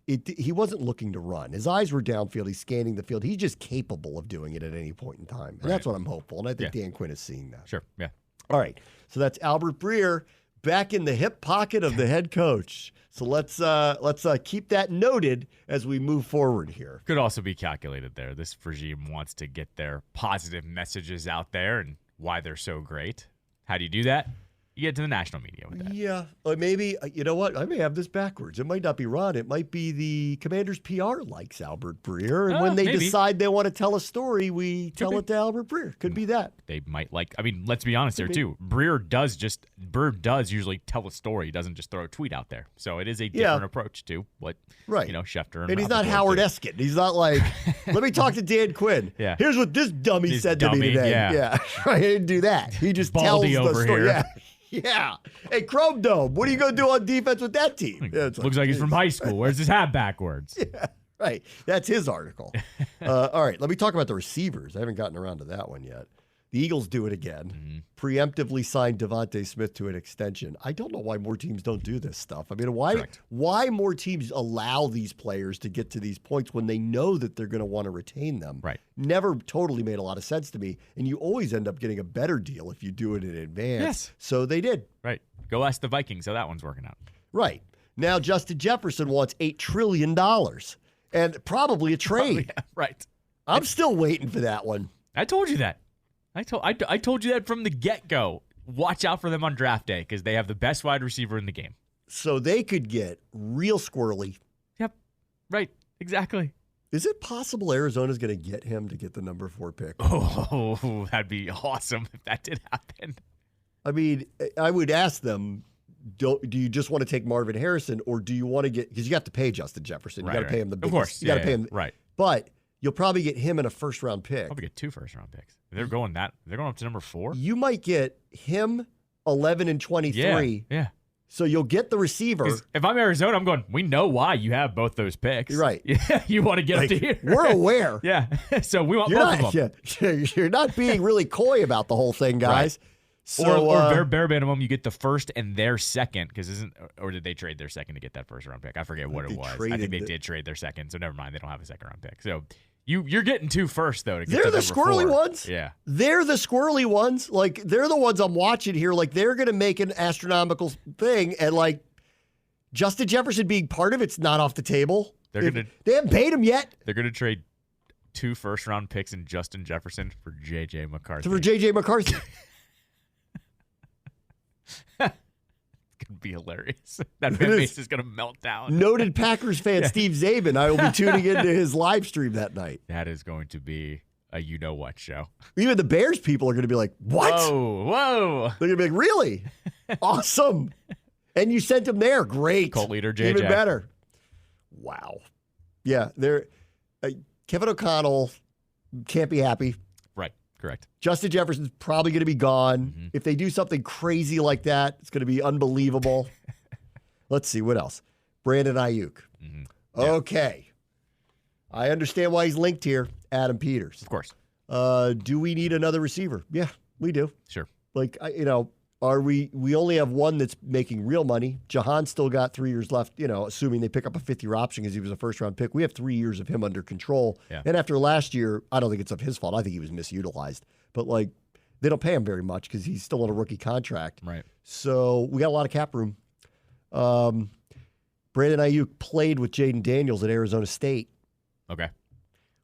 he wasn't looking to run. His eyes were downfield. He's scanning the field. He's just capable of doing it at any point in time. And that's what I'm hopeful. And I think Dan Quinn is seeing that. Sure, yeah. All right. So that's Albert Breer back in the hip pocket of the head coach. So let's keep that noted as we move forward here. Could also be calculated there. This regime wants to get their positive messages out there and why they're so great. How do you do that? You get to the national media with that. Yeah. Or maybe, you know what? I may have this backwards. It might not be Ron. It might be the Commanders' PR likes Albert Breer. And when they decide they want to tell a story, we tell it to Albert Breer. Could be that. They might like, I mean, let's be honest here, too. Breer does usually tell a story. He doesn't just throw a tweet out there. So it is a different approach to what, Schefter and he's not Howard Eskin. He's not like, let me talk to Dan Quinn. Yeah. Here's what this dummy said to me today. Yeah. He didn't do that. He just tells the story. Here. Yeah. Hey, Chrome Dome, what are you going to do on defense with that team? Looks like he's from high school. Where's his hat backwards? Yeah, right. That's his article. All right, let me talk about the receivers. I haven't gotten around to that one yet. The Eagles do it again. Preemptively signed Devontae Smith to an extension. I don't know why more teams don't do this stuff. I mean, why more teams allow these players to get to these points when they know that they're going to want to retain them? Right. Never totally made a lot of sense to me. And you always end up getting a better deal if you do it in advance. Yes. So they did. Right. Go ask the Vikings how that one's working out. Right. Now Justin Jefferson wants $8 trillion and probably a trade. Right. I'm still waiting for that one. I told you that. I told you that from the get-go. Watch out for them on draft day because they have the best wide receiver in the game. So they could get real squirrely. Yep. Right. Exactly. Is it possible Arizona's going to get him to get the number 4 pick? Oh, that'd be awesome if that did happen. I mean, I would ask them, do you just want to take Marvin Harrison or do you want to get – because you have to pay Justin Jefferson. You got to pay him the biggest. Of course. You got to pay him. Right. But – you'll probably get him in a first-round pick. Probably get 2 first-round picks. They're going up to number 4. You might get him 11 and 23. Yeah. So you'll get the receiver. If I'm Arizona, I'm going, we know why you have both those picks. Right. You want to get up to here. We're aware. Yeah. So we want both of them. Yeah. You're not being really coy about the whole thing, guys. Right. So, or bare minimum, you get the first and their second, or did they trade their second to get that first-round pick? I forget what it was. I think they did trade their second, so never mind. They don't have a second-round pick. So you're getting 2 first, though, to get They're the squirrely 4. ones. Yeah. They're the squirrely ones. Like, they're the ones I'm watching here. Like, they're going to make an astronomical thing, and, like, Justin Jefferson being part of it's not off the table. They haven't paid him yet. They're going to trade 2 first-round picks in Justin Jefferson for J.J. McCarthy. For J.J. McCarthy. It's going to be hilarious. That fan base is going to melt down. Noted Packers fan Steve Zabin. I will be tuning into his live stream that night. That is going to be a you-know-what show. Even the Bears people are going to be like, what? Whoa. They're going to be like, really? Awesome. And you sent him there. Great. Cult leader JJ. Even better. Wow. Yeah, Kevin O'Connell can't be happy. Right, correct. Justin Jefferson's probably going to be gone. Mm-hmm. If they do something crazy like that, it's going to be unbelievable. Let's see, what else? Brandon Ayuk. Mm-hmm. Okay. I understand why he's linked here. Adam Peters. Of course. Do we need another receiver? Yeah, we do. Sure. Like, we only have one that's making real money. Jahan's still got 3 years left, assuming they pick up a fifth-year option because he was a first-round pick. We have 3 years of him under control. Yeah. And after last year, I don't think it's of his fault. I think he was misutilized. But, they don't pay him very much because he's still on a rookie contract. Right. So we got a lot of cap room. Brandon Ayuk played with Jaden Daniels at Arizona State. Okay.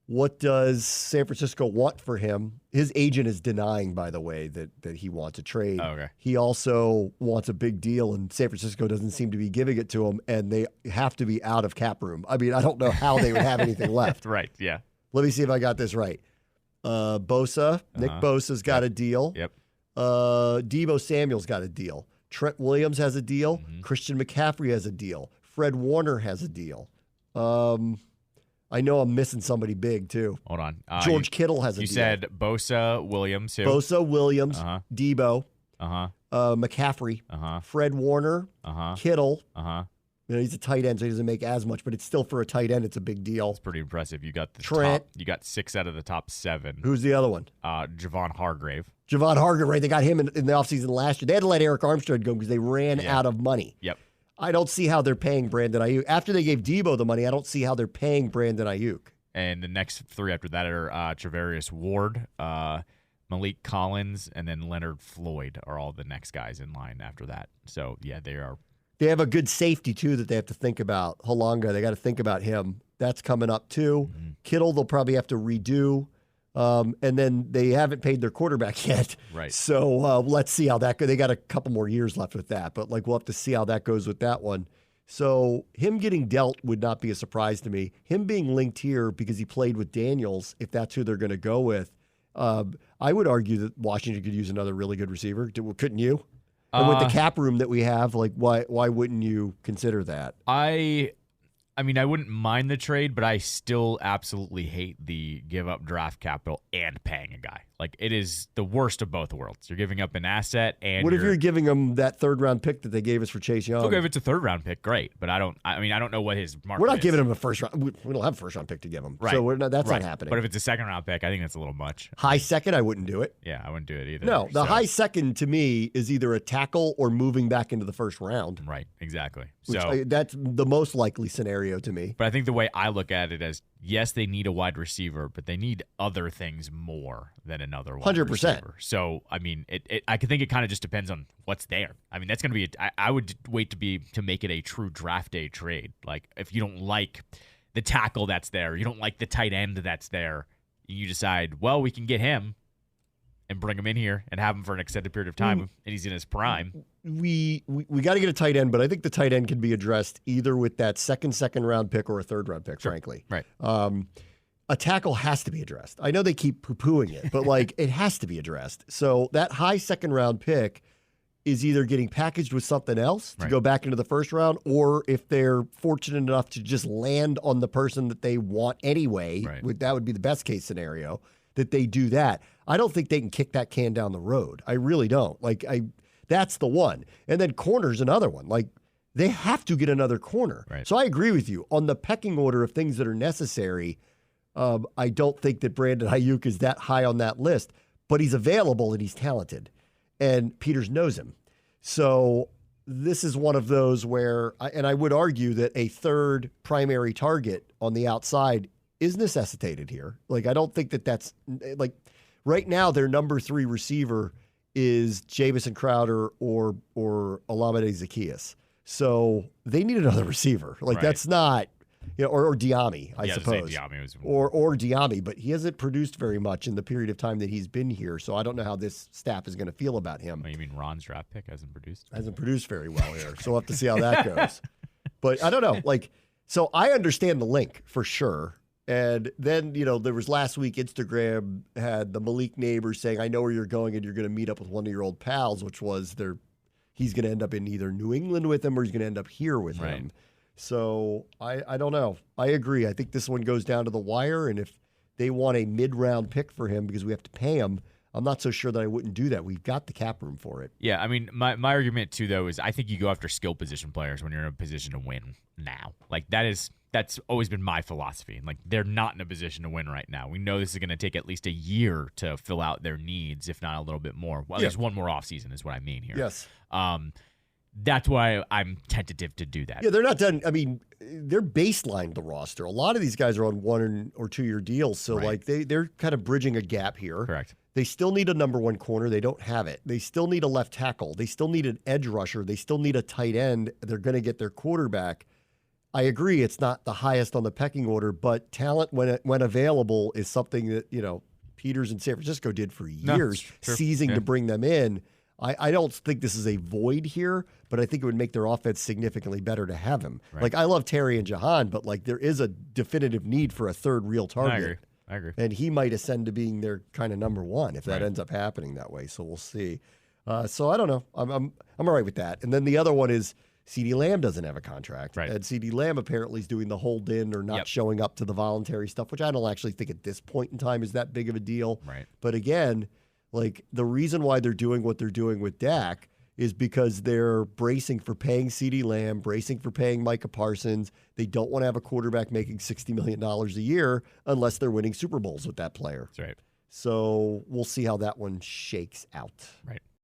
What does San Francisco want for him? His agent is denying, by the way, that he wants a trade. Oh, okay. He also wants a big deal, and San Francisco doesn't seem to be giving it to him, and they have to be out of cap room. I mean, I don't know how they would have anything left. Right, yeah. Let me see if I got this right. Bosa, Nick Bosa's got a deal. Yep. Deebo Samuel's got a deal. Trent Williams has a deal. Mm-hmm. Christian McCaffrey has a deal. Fred Warner has a deal. I know I'm missing somebody big, too. Hold on. George Kittle has a deal. You said Bosa, Williams, who? Bosa, Williams, Deebo, McCaffrey, Fred Warner, Kittle. He's a tight end, so he doesn't make as much, but it's still for a tight end, it's a big deal. It's pretty impressive. You got Trent. You got 6 out of the top 7. Who's the other one? Javon Hargrave. Javon Hargrave, right? They got him in the offseason last year. They had to let Eric Armstead go because they ran out of money. Yep. I don't see how they're paying Brandon Ayuk. After they gave Deebo the money, I don't see how they're paying Brandon Ayuk. And the next 3 after that are Travarius Ward, Malik Collins, and then Leonard Floyd are all the next guys in line after that. So, yeah, they are. They have a good safety, too, that they have to think about. Halanga, they got to think about him. That's coming up, too. Mm-hmm. Kittle, they'll probably have to redo. And then they haven't paid their quarterback yet. Right. So let's see how that goes. They got a couple more years left with that, but we'll have to see how that goes with that one. So him getting dealt would not be a surprise to me. Him being linked here because he played with Daniels, if that's who they're going to go with, I would argue that Washington could use another really good receiver. Couldn't you? And with the cap room that we have, why wouldn't you consider that? I mean, I wouldn't mind the trade, but I still absolutely hate the give up draft capital and paying a guy. It is the worst of both worlds. You're giving up an asset, and what if you're giving them that third-round pick that they gave us for Chase Young? Okay, if it's a third-round pick, great. But I don't know what his market is. We're not giving him a first-round. We don't have a first-round pick to give him. Right. So that's not happening. But if it's a second-round pick, I think that's a little much. High second, I wouldn't do it. Yeah, I wouldn't do it either. No, the high second to me is either a tackle or moving back into the first round. Right, exactly. That's the most likely scenario to me. But I think the way I look at it is, yes, they need a wide receiver, but they need other things more than another wide 100%. receiver. So, I mean, I think it kind of just depends on what's there. I mean, that's going to be I would wait to make it a true draft day trade. If you don't like the tackle that's there, you don't like the tight end that's there, you decide, well, we can get him and bring him in here and have him for an extended period of time, and he's in his prime. We got to get a tight end, but I think the tight end can be addressed either with that second round pick or a third round pick, frankly. Right. A tackle has to be addressed. I know they keep poo-pooing it, but it has to be addressed. So that high second round pick is either getting packaged with something else to go back into the first round, or if they're fortunate enough to just land on the person that they want anyway, that would be the best case scenario, that they do that. I don't think they can kick that can down the road. I really don't. That's the one. And then corner's another one. They have to get another corner. Right. So I agree with you. On the pecking order of things that are necessary, I don't think that Brandon Ayuk is that high on that list, but he's available and he's talented. And Peters knows him. So this is one of those where, I would argue that a third primary target on the outside is necessitated here. I don't think that's right now their number 3 receiver is Jamison Crowder or Olamide Zaccheaus. So they need another receiver. That's not or Diami, I suppose. Diami was... or Diami, but he hasn't produced very much in the period of time that he's been here. So I don't know how this staff is going to feel about him. Oh, you mean Ron's draft pick hasn't produced? Hasn't produced very well here. So we'll have to see how that goes. But I don't know. So I understand the link for sure. And then, there was last week, Instagram had the Malik Neighbor saying, I know where you're going and you're going to meet up with one of your old pals, which was he's going to end up in either New England with him or he's going to end up here with him. So I don't know. I agree. I think this one goes down to the wire. And if they want a mid-round pick for him because we have to pay him, I'm not so sure that I wouldn't do that. We've got the cap room for it. Yeah, I mean, my argument, too, though, is I think you go after skill position players when you're in a position to win now. That's always been my philosophy. They're not in a position to win right now. We know this is going to take at least a year to fill out their needs, if not a little bit more. Well, there's one more offseason is what I mean here. Yes. That's why I'm tentative to do that. Yeah, they're not done. I mean, they're baselined the roster. A lot of these guys are on 1 or 2 year deals, so they're kind of bridging a gap here. Correct. They still need a number 1 corner. They don't have it. They still need a left tackle. They still need an edge rusher. They still need a tight end. They're going to get their quarterback. I agree it's not the highest on the pecking order, but talent when available is something that, Peters in San Francisco did for years, seizing to bring them in. I don't think this is a void here, but I think it would make their offense significantly better to have him. Right. I love Terry and Jahan, but there is a definitive need for a third real target. I agree. And he might ascend to being their kind of number 1 if that ends up happening that way. So we'll see. So I don't know. I'm all right with that. And then the other one is CeeDee Lamb doesn't have a contract. Right. And CeeDee Lamb apparently is doing the hold in or not showing up to the voluntary stuff, which I don't actually think at this point in time is that big of a deal. Right. But again, the reason why they're doing what they're doing with Dak is because they're bracing for paying CeeDee Lamb, bracing for paying Micah Parsons. They don't want to have a quarterback making $60 million a year unless they're winning Super Bowls with that player. That's right. So we'll see how that one shakes out. Right.